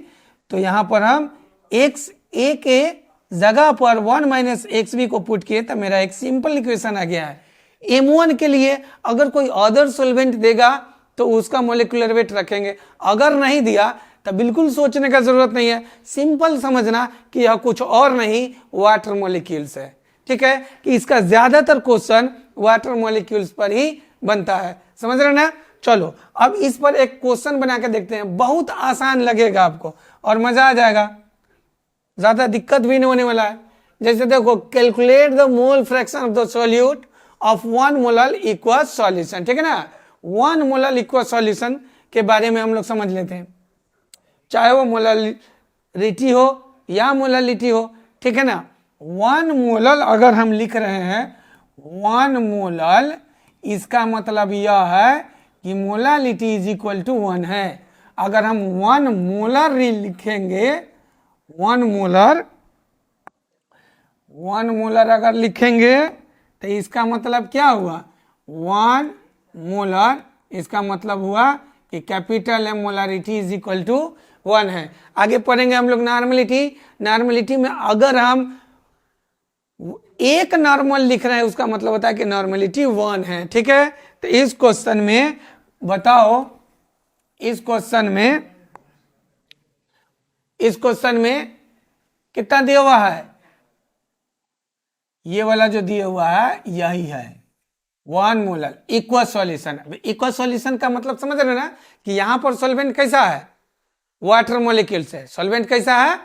तो यहां पर हम एक्स ए के जगह पर 1 माइनस एक्स बी को पुट किए तो मेरा एक सिंपल इक्वेशन आ गया है। M1 के लिए अगर कोई अदर सॉल्वेंट देगा तो उसका मोलिकुलर वेट रखेंगे, अगर नहीं दिया तो बिल्कुल सोचने का जरूरत नहीं है। सिंपल समझना कि यह कुछ और नहीं वाटर मॉलिक्यूल्स है, ठीक है। कि इसका ज्यादातर क्वेश्चन वाटर मॉलिक्यूल्स पर ही बनता है, समझ रहे ना। चलो अब इस पर एक क्वेश्चन बना के देखते हैं। बहुत आसान लगेगा आपको और मजा आ जाएगा, ज्यादा दिक्कत भी नहीं होने वाला है। जैसे देखो, calculate the mole fraction of the solute of 1 molar equals solution, ठीक है ना। 1 मोलर इक्वस सॉल्यूशन के बारे में हम लोग समझ लेते हैं, चाहे वो मोलरिटी हो या मोलालिटी हो, ठीक है ना। 1 मोलर अगर हम लिख रहे हैं 1 मोलर, इसका मतलब यह है कि मोलालिटी इज इक्वल टू 1 है। अगर हम 1 मोलर लिखेंगे, 1 मोलर अगर लिखेंगे तो इसका मतलब क्या हुआ? 1 मोलर, इसका मतलब हुआ कि capital M molarity is equal to 1 है। आगे पढ़ेंगे हम लोग नॉर्मलिटी में अगर हम एक नॉर्मल लिख रहे हैं उसका मतलब होता है कि नॉर्मलिटी 1 है, ठीक है। तो इस क्वेश्चन में बताओ, इस क्वेश्चन में कितना दिया हुआ है? ये वाला जो दिया हुआ है यही है 1 molar equals solution. Equals solution का मतलब समझ रहे ना कि यहां पर सॉल्वेंट कैसा है? वाटर मॉलिक्यूल्स है। सॉल्वेंट कैसा है?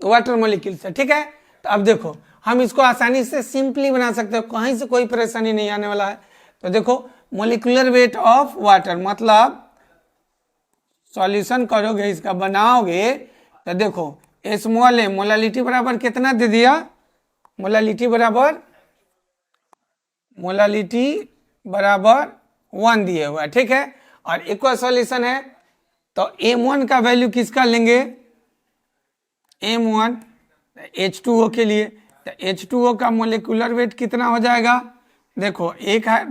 वाटर मॉलिक्यूल्स है, ठीक है। तो अब देखो हम इसको आसानी से सिंपली बना सकते हो, कहीं से कोई परेशानी नहीं आने वाला है। तो देखो मोलिकुलर वेट ऑफ वाटर, मतलब सॉल्यूशन करोगे इसका बनाओगे तो देखो स्मॉल एम मोलालिटी बराबर कितना दे दिया, मोलालिटी बराबर 1 दिए हुआ है, ठीक है। और इक्वल सॉल्यूशन है तो m1 का वैल्यू किसका लेंगे, m1 H2O के लिए। तो H2O का मोलिकुलर वेट कितना हो जाएगा, देखो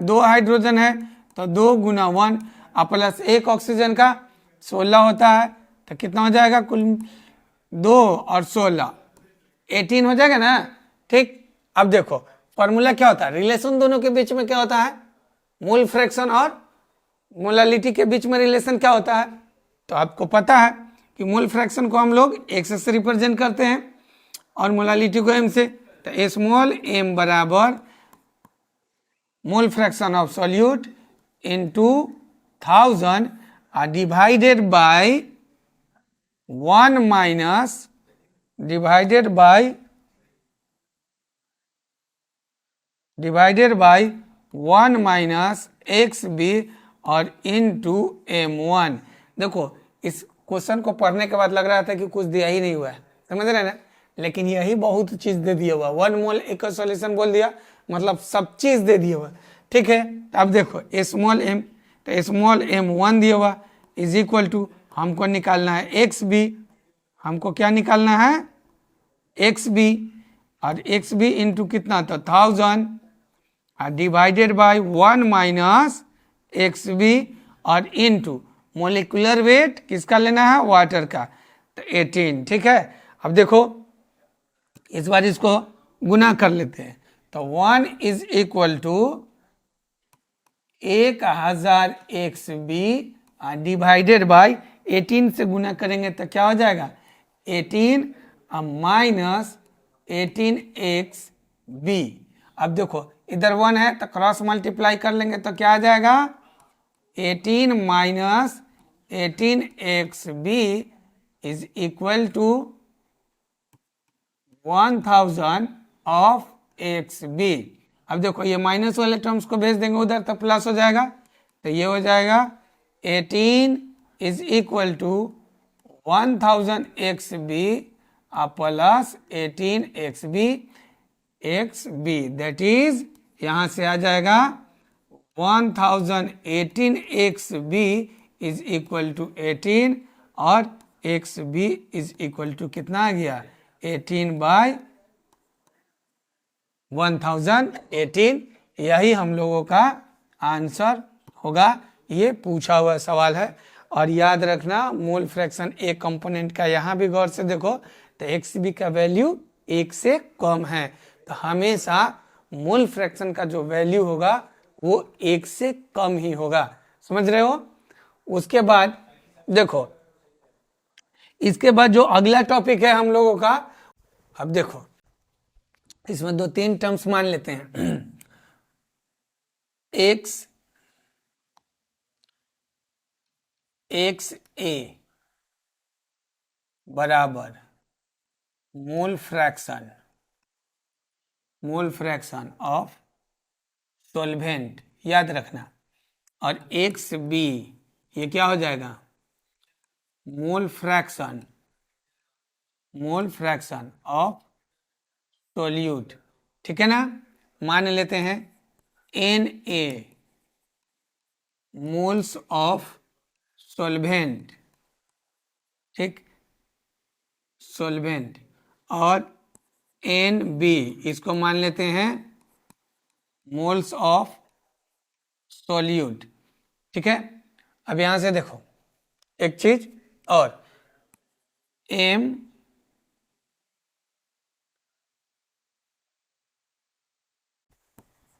दो हाइड्रोजन है तो 2 गुना 1 और प्लस 1 ऑक्सीजन का 16 होता है, तो कितना हो जाएगा कुल 2 और 16 18 हो जाएगा ना, ठीक। अब देखो फॉर्मूला क्या होता है, रिलेशन दोनों के बीच में क्या होता है, मोल फ्रैक्शन और मोलालिटी के बीच में रिलेशन क्या होता है, तो आपको पता है कि मोल फ्रैक्शन को हम लोग x से रिप्रेजेंट करते हैं और मोलालिटी को m से। तो स्मॉल m बराबर मोल fraction of solute into 1000 divided by 1 minus divided by 1 minus XB और इनटू M1। देखो इस क्वेश्चन को पढ़ने के बाद लग रहा था कि कुछ दिया ही नहीं हुआ है, समझ रहे हैं ना, लेकिन यही बहुत चीज दे दिया हुआ, 1 मोल एक सॉल्यूशन बोल दिया मतलब सब चीज दे दिया हुआ, ठीक है। तो अब देखो स्मॉल m, तो स्मॉल m1 दिया हुआ इज इक्वल टू हमको निकालना है XB, हमको क्या निकालना है XB, और XB इंटू कितना तो 1000 डिवाइडेड बाय 1 माइनस XB और इनटू मोलिकुलर वेट किसका लेना है, वाटर का, तो 18, ठीक है। अब देखो इस बार इसको गुना कर लेते हैं, तो 1 is equal to 1000 XB divided by 18 से गुना करेंगे तो क्या हो जाएगा 18 माइनस 18 XB। अब देखो इधर 1 है तो क्रॉस मल्टीप्लाई कर लेंगे तो क्या आ जाएगा 18 minus 18 XB is equal to 1000 of XB। अब देखो ये माइनस वाले टर्म्स को भेज देंगे उधर तो प्लस हो जाएगा, तो ये हो जाएगा 18 is equal to 1000 XB plus 18 XB that is यहाँ से आ जाएगा 1018 XB इज इक्वल टू 18 और XB इज इक्वल टू कितना आ गया 18 बाय 1018। यही हम लोगों का आंसर होगा, ये पूछा हुआ सवाल है। और याद रखना मोल फ्रैक्शन एक कंपोनेंट का यहाँ भी गौर से देखो तो XB का वैल्यू 1 से कम है, तो हमेशा मोल फ्रैक्शन का जो वैल्यू होगा वो 1 से कम ही होगा, समझ रहे हो। उसके बाद देखो इसके बाद जो अगला टॉपिक है हम लोगों का, अब देखो इसमें 2-3 टर्म्स मान लेते हैं XA बराबर मोल फ्रैक्शन ऑफ सॉल्वेंट, याद रखना, और XB ये क्या हो जाएगा मोल फ्रैक्शन ऑफ सोल्यूट, ठीक है ना। मान लेते हैं Na मोल्स ऑफ सॉल्वेंट, ठीक, सॉल्वेंट, और Nb इसको मान लेते हैं मोल्स ऑफ सोल्यूट, ठीक है। अब यहां से देखो एक चीज और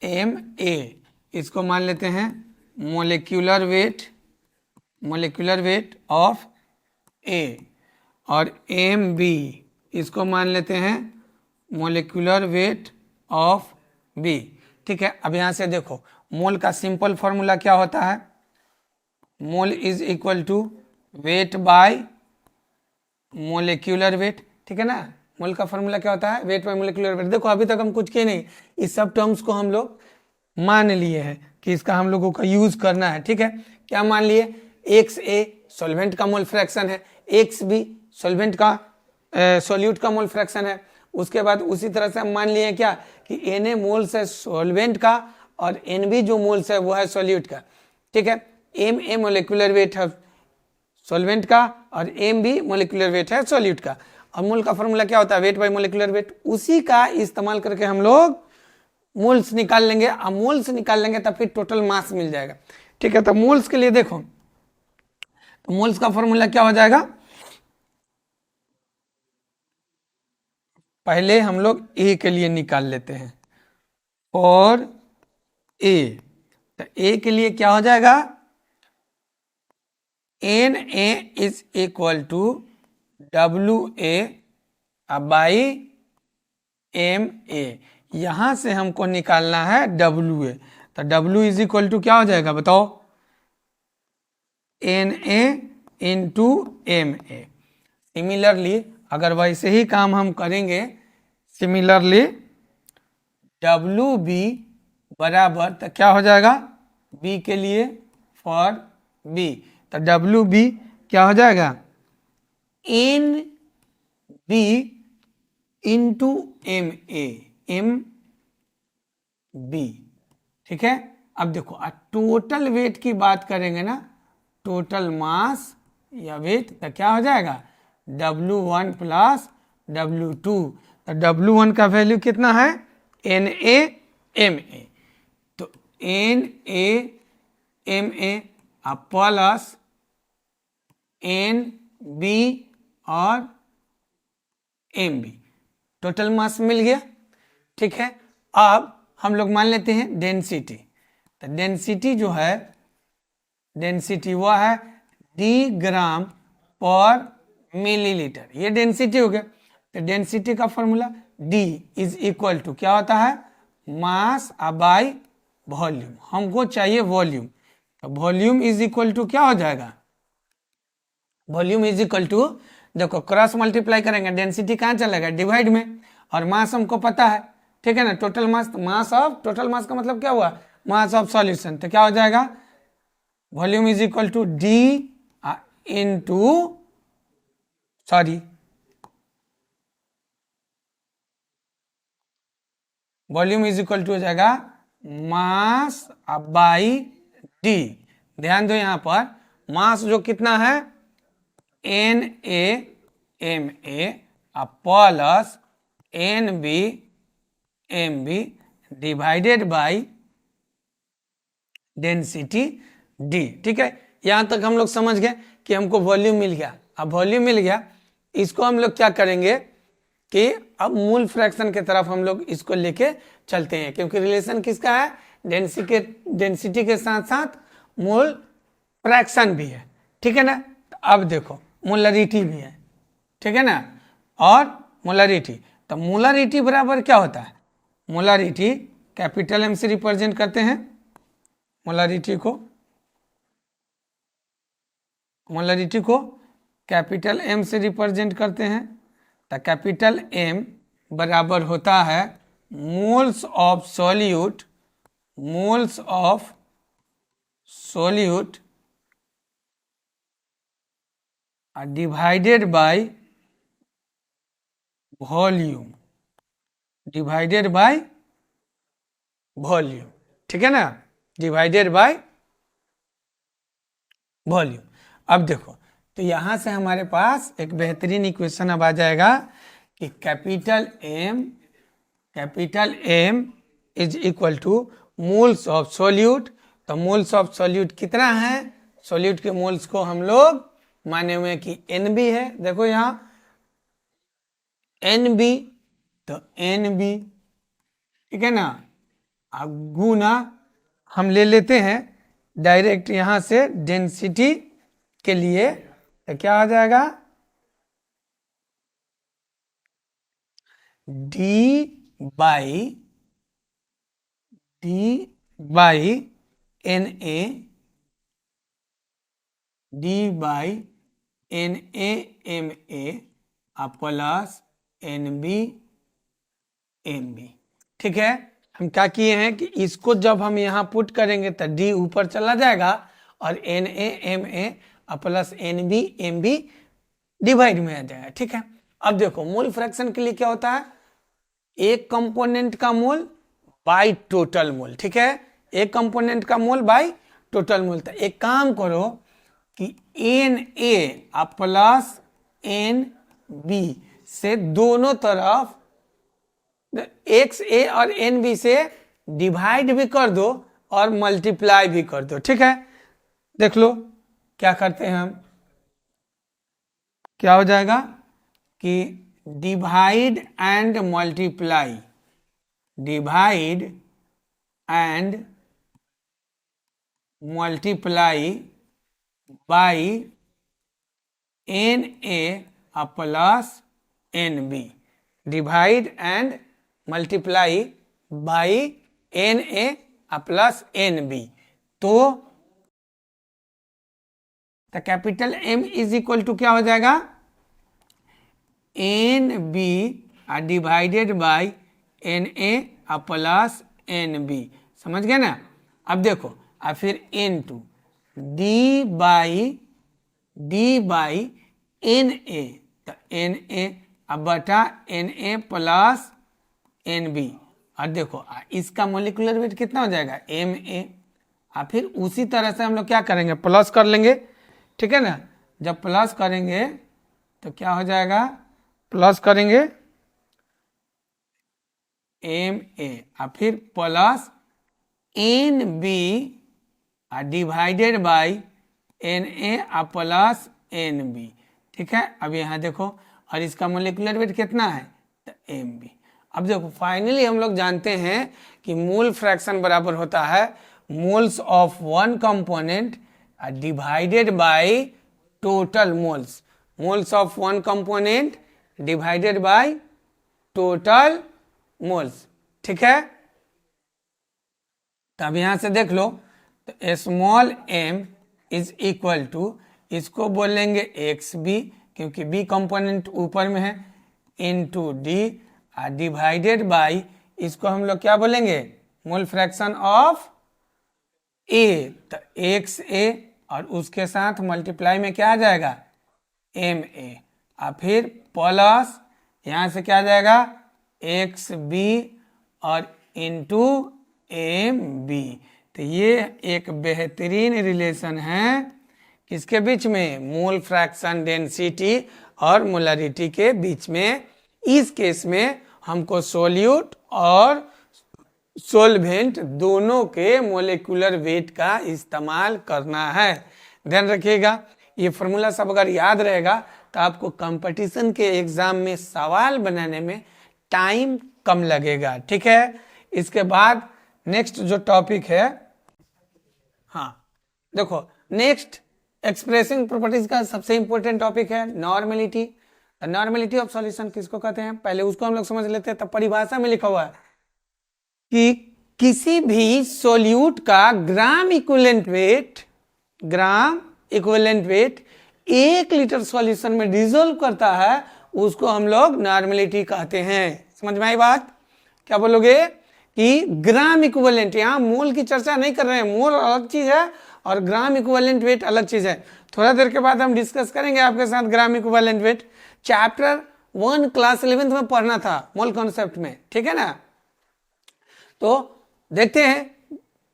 Ma इसको मान लेते हैं मोलिकुलर वेट ऑफ A, और Mb इसको मान लेते हैं मोलिकुलर वेट ऑफ B, ठीक है। अब यहां से देखो मोल का सिंपल फॉर्मूला क्या होता है, mole is equal to weight by molecular weight, ठीक है ना। मोल का फॉर्मूला क्या होता है, वेट बाय मोलिकुलर वेट। देखो अभी तक हम कुछ किए नहीं, इस सब टर्म्स को हम लोग मान लिए हैं कि इसका हम लोगों का यूज करना है। ठीक है, क्या मान लिए, XA सॉल्वेंट का मोल फ्रैक्शन है, XB सॉल्वेंट का सॉल्यूट का मोल फ्रैक्शन है। उसके बाद उसी तरह से हम मान लिए क्या कि Na मोल्स है सॉल्वेंट का और Nb जो मोल्स है वो है सॉल्यूट का। ठीक है, Ma मोलिकुलर वेट है सॉल्वेंट का और Mb मोलिकुलर वेट है सॉल्यूट का। और मोल का फॉर्मूला क्या होता है, वेट बाय मोलिकुलर वेट। उसी का इस्तेमाल करके हम लोग मोल्स निकाल लेंगे, अब मोल्स निकाल लेंगे तब फिर टोटल मास मिल जाएगा। ठीक है, तो मोल्स के लिए देखो, तो मोल्स का फॉर्मूला क्या हो जाएगा, पहले हम लोग ए के लिए निकाल लेते हैं, और ए, तो ए के लिए क्या हो जाएगा, Na is equal to WA by MA। यहां से हमको निकालना है WA, तो W इज इक्वल टू क्या हो जाएगा बताओ, Na इंटू MA। सिमिलरली अगर वैसे ही काम हम करेंगे, सिमिलरली WB बराबर, तो क्या हो जाएगा, B के लिए फॉर B, तो WB क्या हो जाएगा, NB इंटू MB। ठीक है, अब देखो टोटल वेट की बात करेंगे ना, टोटल मास या वेट, तो क्या हो जाएगा, W1 प्लस W2। तो W1 का वैल्यू कितना है, NaMa, तो NaMa प्लस NB और MB, टोटल मास मिल गया। ठीक है, अब हम लोग मान लेते हैं डेंसिटी, तो डेंसिटी जो है, डेंसिटी वो है D ग्राम पर मिलीलीटर, ये डेंसिटी हो गया। तो डेंसिटी का formula D is equal to क्या होता है, मास बाय वॉल्यूम, हमको चाहिए वॉल्यूम, तो वॉल्यूम इज इक्वल टू क्या हो जाएगा, वॉल्यूम इज इक्वल टू, देखो क्रॉस मल्टीप्लाई करेंगे, डेंसिटी कहाँ चलेगा, डिवाइड में, और मास हमको पता है। ठीक है ना, total mass, mass of, total mass का मतलब क्या हुआ, मास ऑफ सॉल्यूशन, तो क्या हो जाएगा, volume is equal to D into, sorry, volume is equal to हो जाएगा मास बाई D। ध्यान दो यहां पर, मास जो कितना है, NaMa plus NbMb divided by density D। ठीक है, यहां तक हम लोग समझ गए कि हमको वॉल्यूम मिल गया। अब वॉल्यूम मिल गया, इसको हम लोग क्या करेंगे कि अब मूल फ्रैक्शन की तरफ हम लोग इसको लेके चलते हैं, क्योंकि रिलेशन किसका है, डेंसिटी के साथ साथ मूल फ्रैक्शन भी है। ठीक है ना, तो अब देखो मोलरिटी भी है। ठीक है ना, और मोलरिटी, तो मोलरिटी बराबर क्या होता है, मोलरिटी कैपिटल M से रिप्रेजेंट करते हैं, मोलरिटी को कैपिटल M से रिप्रेजेंट करते हैं। तो कैपिटल M बराबर होता है moles of solute, moles of solute divided by volume, divided by volume. ठीक है ना, डिवाइडेड बाय वॉल्यूम। अब देखो, तो यहां से हमारे पास एक बेहतरीन इक्वेशन अब आ जाएगा कि capital M is equal two moles of solute. तो मोल्स ऑफ सॉल्यूट कितना है, सॉल्यूट के मोल्स को हम लोग माने हुए कि NB है, देखो यहां NB, तो NB, ठीक है ना, गुना हम ले लेते हैं डायरेक्ट यहां से डेंसिटी के लिए, तो क्या आ जाएगा, D by NA, D by NaMa plus NB MB। ठीक है, हम क्या किए हैं कि इसको जब हम यहाँ पुट करेंगे तो D ऊपर चला जाएगा और NA MA plus NB MB divide में आ जाएगा। ठीक है, अब देखो मोल फ्रैक्शन के लिए क्या होता है, एक कंपोनेंट का मोल बाय टोटल मोल। ठीक है, एक कंपोनेंट का मोल बाय टोटल मोल। तो एक काम करो कि Na प्लस NB से दोनों तरफ XA और NB से डिवाइड भी कर दो और मल्टीप्लाई भी कर दो। ठीक है, देख लो क्या करते हैं हम, क्या हो जाएगा कि divide and multiply, divide and multiply by NA plus NB, divide and multiply by NA plus NB। तो capital M is equal to क्या हो जाएगा, NB divided by NA plus NB। समझ गए ना। अब देखो और फिर N2 D बाई NA, तो NA अब बटा NA प्लस NB। और देखो इसका मोलिकुलर वेट कितना हो जाएगा MA। और फिर उसी तरह से हम लोग क्या करेंगे, प्लस कर लेंगे। ठीक है ना, जब प्लस करेंगे तो क्या हो जाएगा, प्लस करेंगे MA और फिर plus NB divided by NA plus NB। ठीक है, अब यहाँ देखो और इसका मोलिकुलर वेट कितना है, तो MB। अब देखो फाइनली हम लोग जानते हैं कि मोल फ्रैक्शन बराबर होता है moles of one component divided by total moles, moles of one component divided by total moles. ठीक है, तब यहां से देख लो तो small m is equal to, इसको बोलेंगे XB क्योंकि B कंपोनेंट ऊपर में है, इनटू D डिवाइडेड बाई, इसको हम लोग क्या बोलेंगे, मोल फ्रैक्शन ऑफ A, तो XA और उसके साथ मल्टीप्लाई में क्या आ जाएगा MA और फिर प्लस यहाँ से क्या आ जाएगा XB और इनटू MB। तो ये एक बेहतरीन रिलेशन है किसके बीच में, मोल फ्रैक्शन डेंसिटी और मोलरिटी के बीच में। इस केस में हमको सोल्यूट और सोलवेंट दोनों के मोलिकुलर वेट का इस्तेमाल करना है। ध्यान रखिएगा, ये फॉर्मूला सब अगर याद रहेगा तो आपको कंपटीशन के एग्जाम में सवाल बनाने में टाइम कम लगेगा। ठीक है, इसके बाद नेक्स्ट जो टॉपिक है, हाँ देखो नेक्स्ट एक्सप्रेसिंग प्रॉपर्टीज का सबसे इंपॉर्टेंट टॉपिक है नॉर्मेलिटी। नॉर्मेलिटी ऑफ सॉल्यूशन किसको कहते हैं, पहले उसको हम लोग समझ लेते हैं। तब परिभाषा में लिखा हुआ है कि किसी भी सोल्यूट का gram equivalent weight 1 litre solution में डिसॉल्व करता है, उसको हम लोग नॉर्मेलिटी कहते हैं। समझ में आई बात, क्या बोलोगे कि ग्राम इक्विवेलेंट, यहाँ मोल की चर्चा नहीं कर रहे हैं, मोल अलग चीज है और ग्राम इक्विवेलेंट वेट अलग चीज है। थोड़ा देर के बाद हम डिस्कस करेंगे आपके साथ gram equivalent weight, chapter 1 class 11 में पढ़ना था मोल कॉन्सेप्ट में। ठीक है ना, तो देखते हैं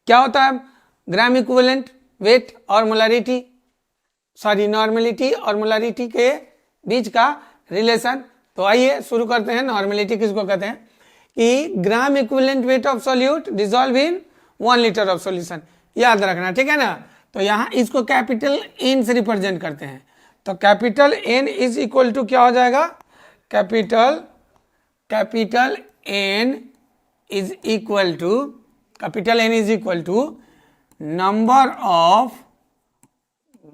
क्या होता है ग्राम इक्विवेलेंट वेट और मोलरिटी, सॉरी नॉर्मेलिटी और मोलरिटी के बीच का रिलेशन। तो आइए शुरू करते हैं। नॉर्मेलिटी किसको कहते हैं कि gram equivalent weight of solute dissolve in 1 litre of solution, याद रखना। ठीक है ना, तो यहाँ इसको कैपिटल N से रिप्रेजेंट करते हैं। तो capital N is equal to क्या हो जाएगा, capital N is equal to number of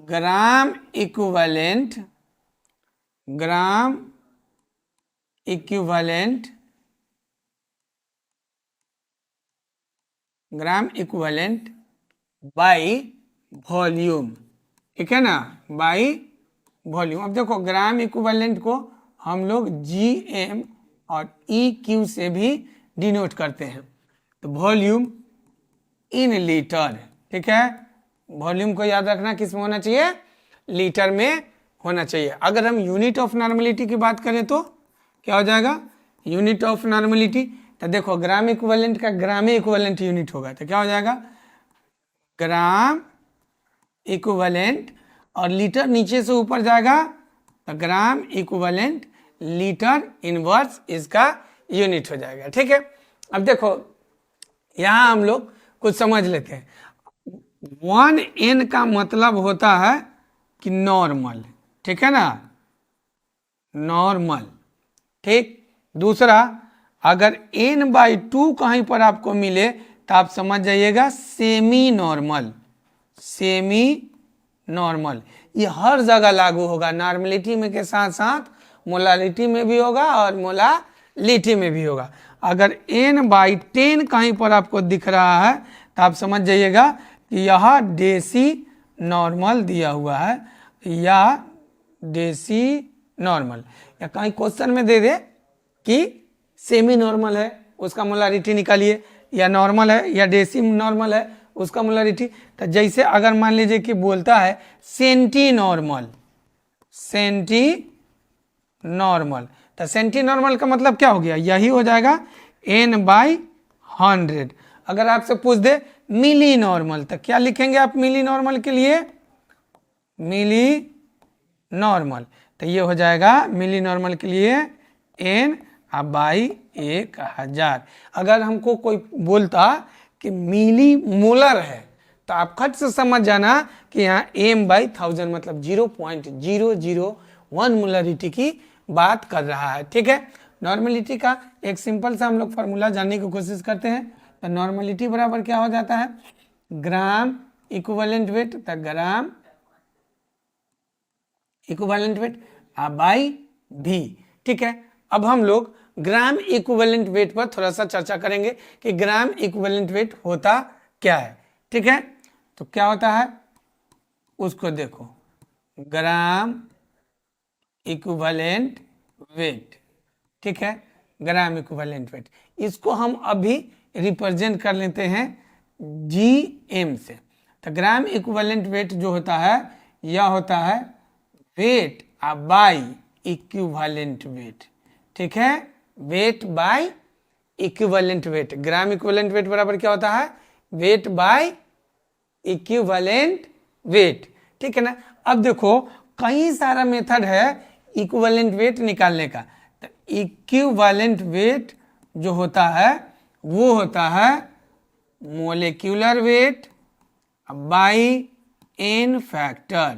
gram equivalent by volume. ठीक है ना, बाई वॉल्यूम। अब देखो ग्राम इक्विवेलेंट को हम लोग GM और EQ से भी डिनोट करते हैं। तो वॉल्यूम इन लीटर, ठीक है, वॉल्यूम को याद रखना किस में होना चाहिए, लीटर में होना चाहिए। अगर हम यूनिट ऑफ नॉर्मलिटी की बात करें तो क्या हो जाएगा, यूनिट ऑफ नॉर्मलिटी, तो देखो ग्राम इक्विवेलेंट का ग्राम में इक्विवेलेंट यूनिट होगा, तो क्या हो जाएगा ग्राम इक्विवेलेंट, और लीटर नीचे से ऊपर जाएगा तो ग्राम इक्विवेलेंट लीटर इनवर्स इसका यूनिट हो जाएगा। ठीक है, अब देखो यहाँ हम लोग कुछ समझ लेते हैं। 1n का मतलब होता है कि नॉर्मल, ठीक है ना, नॉर्मल। ठीक, दूसरा अगर n/2 कहीं पर आपको मिले तो आप समझ जाइएगा सेमी नॉर्मल, सेमी नॉर्मल। ये हर जगह लागू होगा, नॉर्मलिटी में के साथ साथ मोलालिटी में भी होगा और मोलालिटी में भी होगा। अगर n/10 कहीं पर आपको दिख रहा है तो आप समझ जाइएगा कि यह डेसी नॉर्मल दिया हुआ है, या डेसी नॉर्मल, या कहीं क्वेश्चन में दे दे कि सेमी नॉर्मल है उसका मोलारिटी निकालिए, या नॉर्मल है या डेसी नॉर्मल है उसका मोलारिटी। तो जैसे अगर मान लीजिए कि बोलता है सेंटी नॉर्मल, सेंटी नॉर्मल, तो सेंटी नॉर्मल का मतलब क्या हो गया, यही हो जाएगा n/100। अगर आपसे पूछ दे मिली नॉर्मल तो क्या लिखेंगे आप मिली नॉर्मल के लिए, मिली नॉर्मल, तो ये हो जाएगा मिली नॉर्मल के लिए n/1000। अगर हमको कोई बोलता कि मिली मोलर है तो आप खट से समझ जाना कि यहाँ m/1000 मतलब 0.001 मोलरिटी की बात कर रहा है। ठीक है, नॉर्मलिटी का एक सिंपल सा हम लोग फार्मूला जानने की कोशिश करते हैं। तो नॉर्मलिटी बराबर क्या हो जाता है, ग्राम इक्विवेलेंट वेट, तो ग्राम इक्विवेलेंट वेट बाई भी। ठीक है, अब हम लोग ग्राम इक्विवेलेंट वेट पर थोड़ा सा चर्चा करेंगे कि ग्राम इक्विवेलेंट वेट होता क्या है। ठीक है, तो क्या होता है उसको देखो, ग्राम इक्विवेलेंट वेट, ठीक है, ग्राम इक्विवेलेंट वेट, इसको हम अभी रिप्रेजेंट कर लेते हैं GM से। तो ग्राम इक्विवेलेंट वेट जो होता है यह होता है वेट बाई इक्विवेलेंट वेट। ठीक है, weight by equivalent weight, gram equivalent weight बराबर क्या होता है, वेट बाय इक्विवेलेंट वेट। ठीक है ना, अब देखो कई सारा मेथड है इक्विवेलेंट वेट निकालने का। तो इक्विवेलेंट वेट जो होता है वो होता है molecular weight by n factor.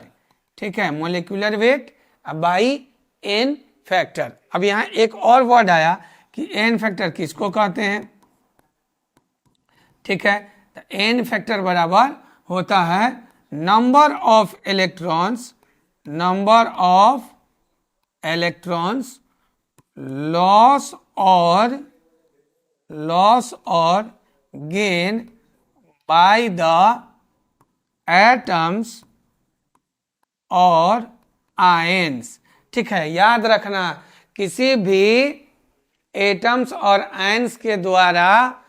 ठीक है, molecular weight by n factor. अब यहाँ एक और वर्ड आया कि n फैक्टर किसको कहते हैं। ठीक है, तो n फैक्टर बराबर होता है number of electrons, number of electrons loss और गेन बाय द एटम्स और आयंस। ठीक है, याद रखना किसी भी एटम्स और आयंस के द्वारा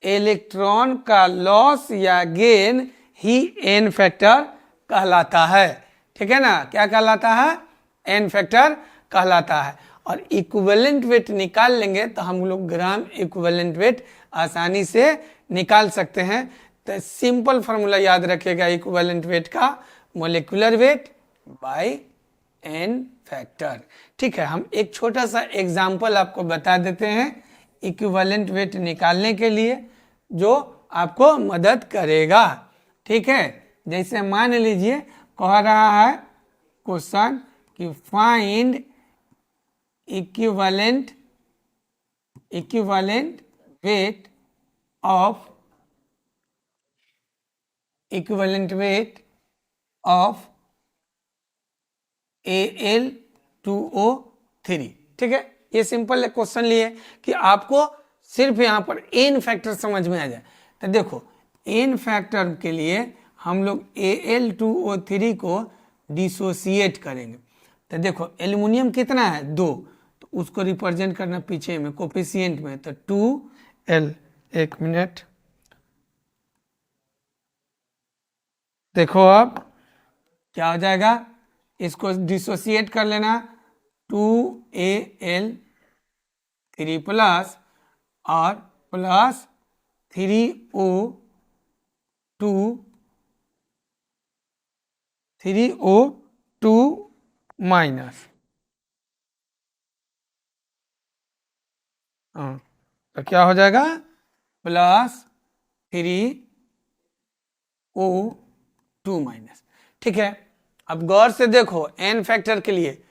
इलेक्ट्रॉन का लॉस या गेन ही n फैक्टर कहलाता है। ठीक है ना, क्या कहलाता है, n फैक्टर कहलाता है। और इक्विवेलेंट वेट निकाल लेंगे तो हम लोग ग्राम इक्विवेलेंट वेट आसानी से निकाल सकते हैं। तो सिंपल फार्मूला याद रखिएगा इक्विवेलेंट वेट का, molecular weight by n factor. ठीक है, हम एक छोटा सा एग्जाम्पल आपको बता देते हैं इक्विवेलेंट वेट निकालने के लिए जो आपको मदद करेगा। ठीक है, जैसे मान लीजिए कह रहा है क्वेश्चन कि find equivalent weight of Al2O3। ठीक है, ये सिंपल क्वेश्चन लिए कि आपको सिर्फ यहाँ पर n फैक्टर समझ में आ जाए। तो देखो n फैक्टर के लिए हम लोग Al2O3 को डिसोसिएट करेंगे। तो देखो एल्युमिनियम कितना है 2, तो उसको रिप्रेजेंट करना पीछे में कोफिशिएंट में, तो 2l। एक मिनट देखो अब क्या हो जाएगा, इसको डिसोसिएट कर लेना, 2al 3 प्लस और प्लस 3o2 माइनस, हाँ तो क्या हो जाएगा प्लस 3o2 माइनस। ठीक है, अब गौर से देखो एन फैक्टर के लिए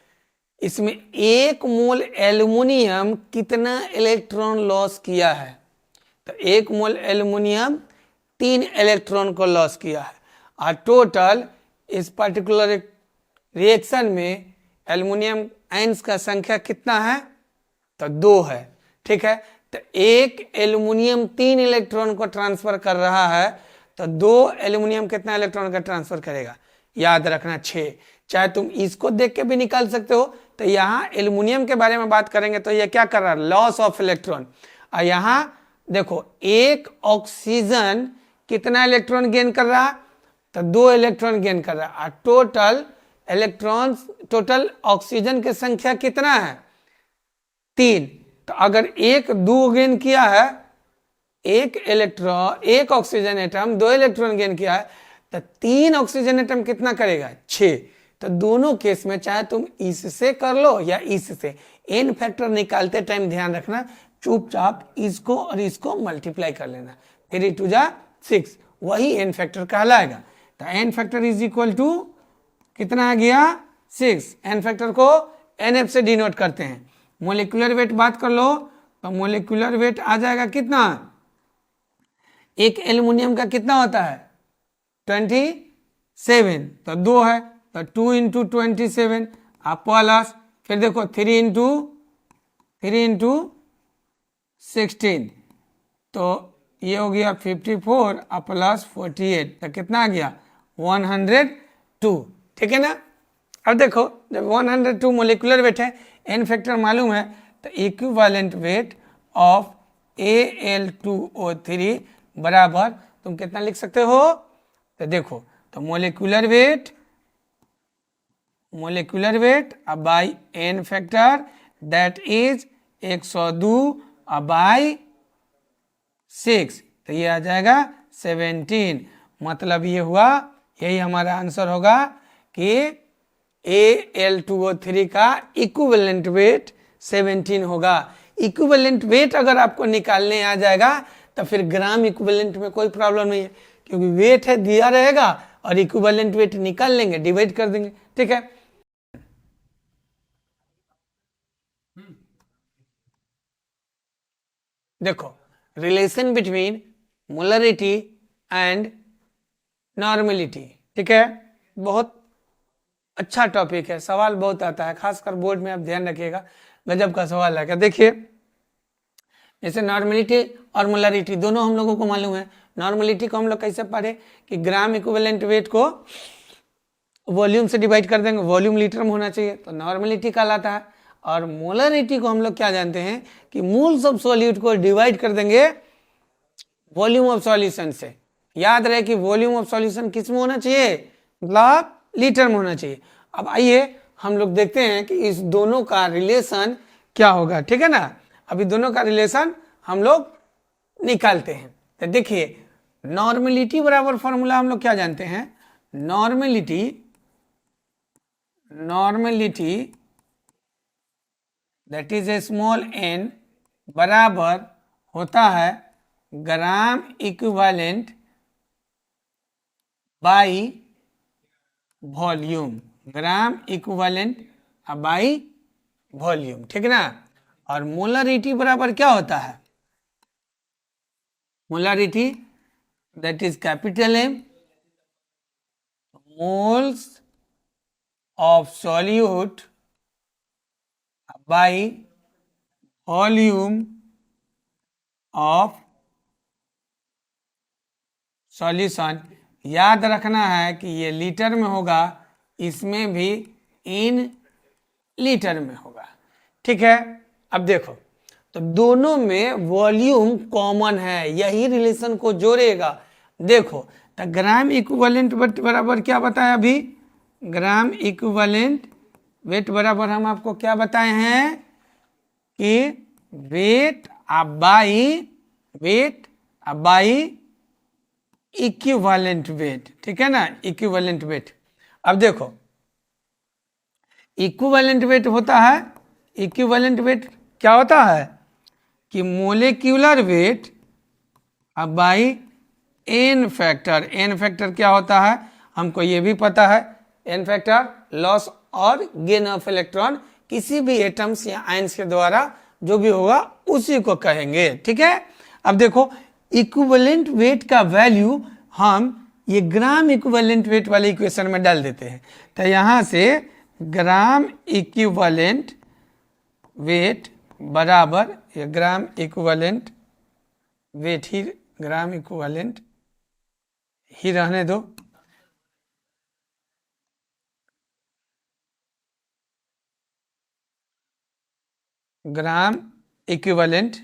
इसमें 1 मोल एल्युमिनियम कितना इलेक्ट्रॉन लॉस किया है, तो 1 मोल एल्युमिनियम 3 इलेक्ट्रॉन को लॉस किया है, और टोटल इस पर्टिकुलर रिएक्शन में एल्युमिनियम आयंस का संख्या कितना है, तो 2 है। ठीक है, तो एक एल्युमिनियम 3 इलेक्ट्रॉन को ट्रांसफर कर रहा है, तो 2 एल्युमिनियम कितना इलेक्ट्रॉन का ट्रांसफर करेगा, याद रखना 6। चाहे तुम इसको देख के भी निकाल सकते हो, तो यहाँ एल्युमिनियम के बारे में बात करेंगे तो ये क्या कर रहा है, लॉस ऑफ इलेक्ट्रॉन। और यहाँ देखो एक ऑक्सीजन कितना इलेक्ट्रॉन गेन कर रहा है, तो 2 इलेक्ट्रॉन गेन कर रहा है, और टोटल इलेक्ट्रॉन्स, टोटल ऑक्सीजन की संख्या कितना है 3। तो अगर 1 2 गेन किया है, एक इलेक्ट्रॉन, एक ऑक्सीजन एटम 2 इलेक्ट्रॉन गेन किया है, तो 3 ऑक्सीजन एटम कितना करेगा 6। तो दोनों केस में चाहे तुम इससे कर लो या इससे, एन फैक्टर निकालते टाइम ध्यान रखना चुपचाप इसको और इसको मल्टीप्लाई कर लेना, 3 2 जा 6, वही एन फैक्टर कहलाएगा। तो N factor is equal to कितना आ गया 6। एन फैक्टर को एनएफ से डिनोट करते हैं। मोलिकुलर वेट बात कर लो, तो मोलिकुलर वेट आ जाएगा कितना, एक एल्युमिनियम का कितना होता है 27, तो 2 है, तो 2 इंटू 27 आप प्लस, फिर देखो 3 इंटू 16, तो ये हो गया 54 और प्लस 48, तो कितना आ गया 102। ठीक है ना। अब देखो जब 102 मोलिकुलर वेट है, एन फैक्टर मालूम है, तो इक्विवेलेंट वेट ऑफ Al2O3 बराबर तुम कितना लिख सकते हो, तो देखो तो molecular weight by N factor that is 102 by 6, तो ये आ जाएगा 17। मतलब ये हुआ, यही हमारा आंसर होगा कि Al2O3 का इक्विवेलेंट वेट 17 होगा। इक्विवेलेंट वेट अगर आपको निकालने आ जाएगा तो फिर ग्राम इक्विवेलेंट में कोई प्रॉब्लम नहीं है, क्योंकि वेट है दिया रहेगा और इक्विवेलेंट वेट निकाल लेंगे, डिवाइड कर देंगे। ठीक है, देखो relation between molarity and normality. ठीक है, बहुत अच्छा टॉपिक है, सवाल बहुत आता है, खासकर बोर्ड में आप ध्यान रखिएगा, गजब का सवाल है। क्या देखिए, जैसे नॉर्मेलिटी और मोलरिटी दोनों हम लोगों को मालूम है। नॉर्मेलिटी को हम लोग कैसे पढ़े कि ग्राम इक्विवेलेंट वेट को वॉल्यूम से डिवाइड कर देंगे, वॉल्यूम लीटर में होना चाहिए, तो नॉर्मेलिटी कहलाता है। और मोलरिटी को हम लोग क्या जानते हैं कि मोल्स ऑफ सॉल्यूट को डिवाइड कर देंगे वॉल्यूम ऑफ सॉल्यूशन से। याद रहे कि वॉल्यूम ऑफ सॉल्यूशन किस में होना चाहिए, मतलब लीटर में होना चाहिए। अब आइए हम लोग देखते हैं कि इस दोनों का रिलेशन क्या होगा। ठीक है ना, अभी दोनों का रिलेशन हम लोग निकालते हैं। तो देखिए नॉर्मेलिटी बराबर फॉर्मूला हम लोग क्या जानते हैं, normality that is a small N बराबर होता है gram equivalent by volume, gram equivalent by volume. ठीक ना। और मोलरिटी बराबर क्या होता है, molarity that is capital M, moles of solute by volume of solution. याद रखना है कि ये लीटर में होगा, इसमें भी इन लीटर में होगा। ठीक है, अब देखो तो दोनों में वॉल्यूम कॉमन है, यही रिलेशन को जोड़ेगा। देखो तो ग्राम इक्विवेलेंट वेट बराबर क्या बताया अभी, ग्राम इक्विवेलेंट वेट बराबर हम आपको क्या बताए हैं कि वेट बाई इक्विवेलेंट वेट। ठीक है ना, इक्विवेलेंट वेट। अब देखो इक्विवेलेंट वेट होता है, इक्विवेलेंट वेट क्या होता है कि molecular weight by N factor. N factor क्या होता है हमको ये भी पता है, एन फैक्टर लॉस और गेन ऑफ इलेक्ट्रॉन किसी भी एटम्स या आयंस के द्वारा जो भी होगा उसी को कहेंगे। ठीक है, अब देखो इक्विवेलेंट वेट का वैल्यू हम ये ग्राम इक्विवेलेंट वेट वाले इक्वेशन में डाल देते हैं। तो यहां से ग्राम इक्विवेलेंट वेट बराबर ये ग्राम इक्विवेलेंट वेट ही, ग्राम इक्विवेलेंट ही रहने दो, ग्राम इक्विवेलेंट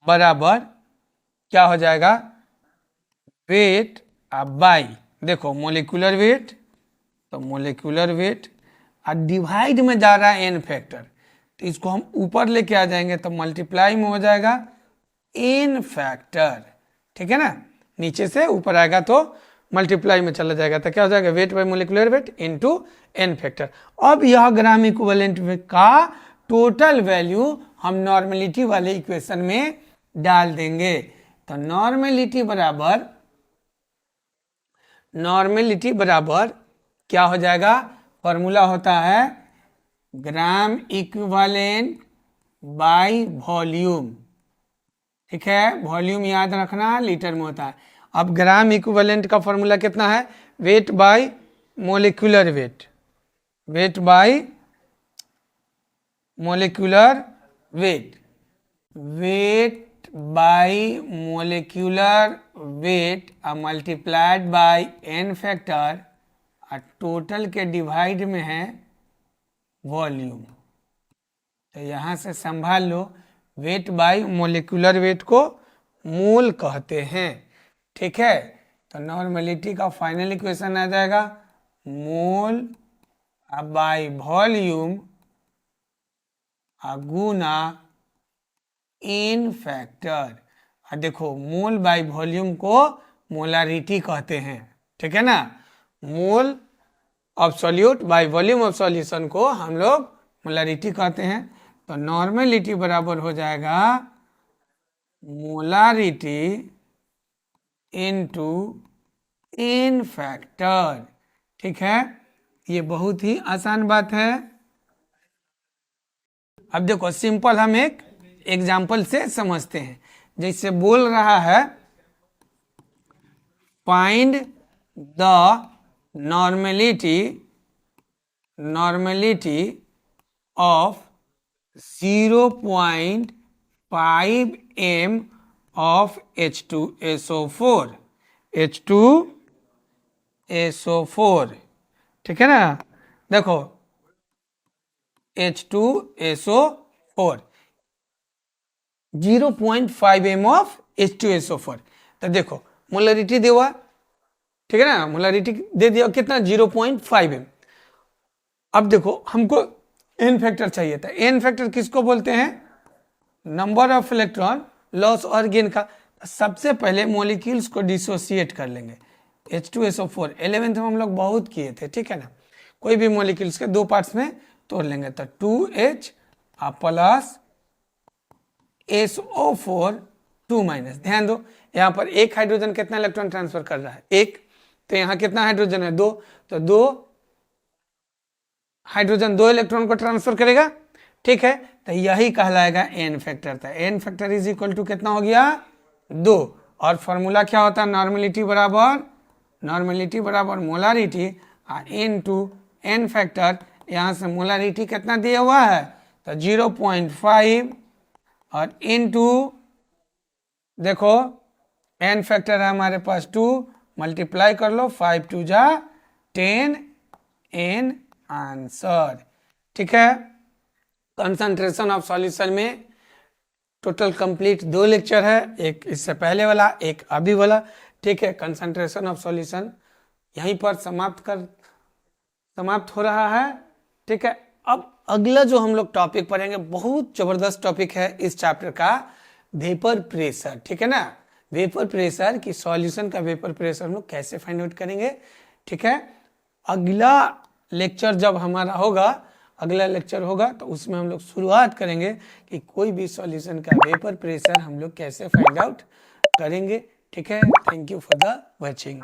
बराबर क्या हो जाएगा वेट बाई, देखो मोलिकुलर वेट, तो मोलिकुलर वेट और डिवाइड में जा रहा है एन फैक्टर, तो इसको हम ऊपर लेके आ जाएंगे तो मल्टीप्लाई में हो जाएगा एन फैक्टर। ठीक है ना, नीचे से ऊपर आएगा तो मल्टीप्लाई में चला जाएगा, तो क्या हो जाएगा weight by molecular weight into N factor. अब यह ग्राम इक्विवेलेंट का टोटल वैल्यू हम नॉर्मेलिटी वाले इक्वेशन में डाल देंगे। तो नॉर्मेलिटी बराबर क्या हो जाएगा, फॉर्मूला होता है ग्राम इक्विवेलेंट बाई वॉल्यूम। ठीक है, वॉल्यूम याद रखना लीटर में होता है। अब ग्राम इक्विवेलेंट का फॉर्मूला कितना है, weight by molecular weight, weight by molecular weight, weight by molecular weight multiplied by N factor और टोटल के डिवाइड में है वॉल्यूम। तो यहाँ से संभाल लो, वेट बाई मोलिकुलर वेट को मोल कहते हैं। ठीक है, तो नॉर्मेलिटी का फाइनल इक्वेशन आ जाएगा मोल बाई वॉल्यूम गुना इन फैक्टर। और देखो मोल बाई वॉल्यूम को मोलारिटी कहते हैं। ठीक है ना, mole of solute by volume of solution को हम लोग मोलारिटी कहते हैं। तो नॉर्मेलिटी बराबर हो जाएगा मोलारिटी इनटू इन फैक्टर। ठीक है, ये बहुत ही आसान बात है। अब देखो सिंपल हम एक एग्जाम्पल से समझते हैं, जैसे बोल रहा है find the normality of 0.5 m of H2SO4, H2SO4। ठीक है ना, देखो H2SO4 0.5 m ऑफ H2SO4। तो देखो मोलरिटी दिया, ठीक है ना, मोलरिटी दे दिया कितना 0.5 m। अब देखो हमको एन फैक्टर चाहिए था। एन फैक्टर किसको बोलते हैं, नंबर ऑफ इलेक्ट्रॉन लॉस और गेन का। सबसे पहले मॉलिक्यूल्स को डिसोसिएट कर लेंगे। H2SO4 11th में हम लोग बहुत किए थे। ठीक है ना, कोई भी मॉलिक्यूल्स के दो पार्ट्स में तोड़ लेंगे तो 2H प्लस SO4 2 माइनस। ध्यान दो यहाँ पर एक हाइड्रोजन कितना इलेक्ट्रॉन ट्रांसफर कर रहा है, एक। तो यहाँ कितना हाइड्रोजन है, दो। तो दो हाइड्रोजन दो इलेक्ट्रॉन को ट्रांसफर करेगा। ठीक है, तो यही कहलाएगा एन फैक्टर। था N factor is equal to कितना हो गया, 2। और फॉर्मूला क्या होता है, नॉर्मेलिटी बराबर molarity into N factor. यहाँ से मोलारिटी कितना दिया हुआ है, तो 0.5 और इन टू देखो एन फैक्टर है हमारे पास 2, मल्टीप्लाई कर लो 5 2 जा 10 एन आंसर। ठीक है, कंसंट्रेशन ऑफ सॉल्यूशन में टोटल कंप्लीट 2 लेक्चर है, एक इससे पहले वाला, एक अभी वाला। ठीक है, कंसंट्रेशन ऑफ सॉल्यूशन यहीं पर समाप्त हो रहा है। ठीक है, अब अगला जो हम लोग टॉपिक पढ़ेंगे बहुत जबरदस्त टॉपिक है इस चैप्टर का, वेपर प्रेशर। ठीक है ना, वेपर प्रेशर की सॉल्यूशन का वेपर प्रेशर हम लोग कैसे फाइंड आउट करेंगे। ठीक है, अगला लेक्चर जब हमारा होगा, अगला लेक्चर होगा तो उसमें हम लोग शुरुआत करेंगे कि कोई भी सॉल्यूशन का वेपर प्रेशर हम लोग कैसे फाइंड आउट करेंगे। ठीक है, thank you for the watching.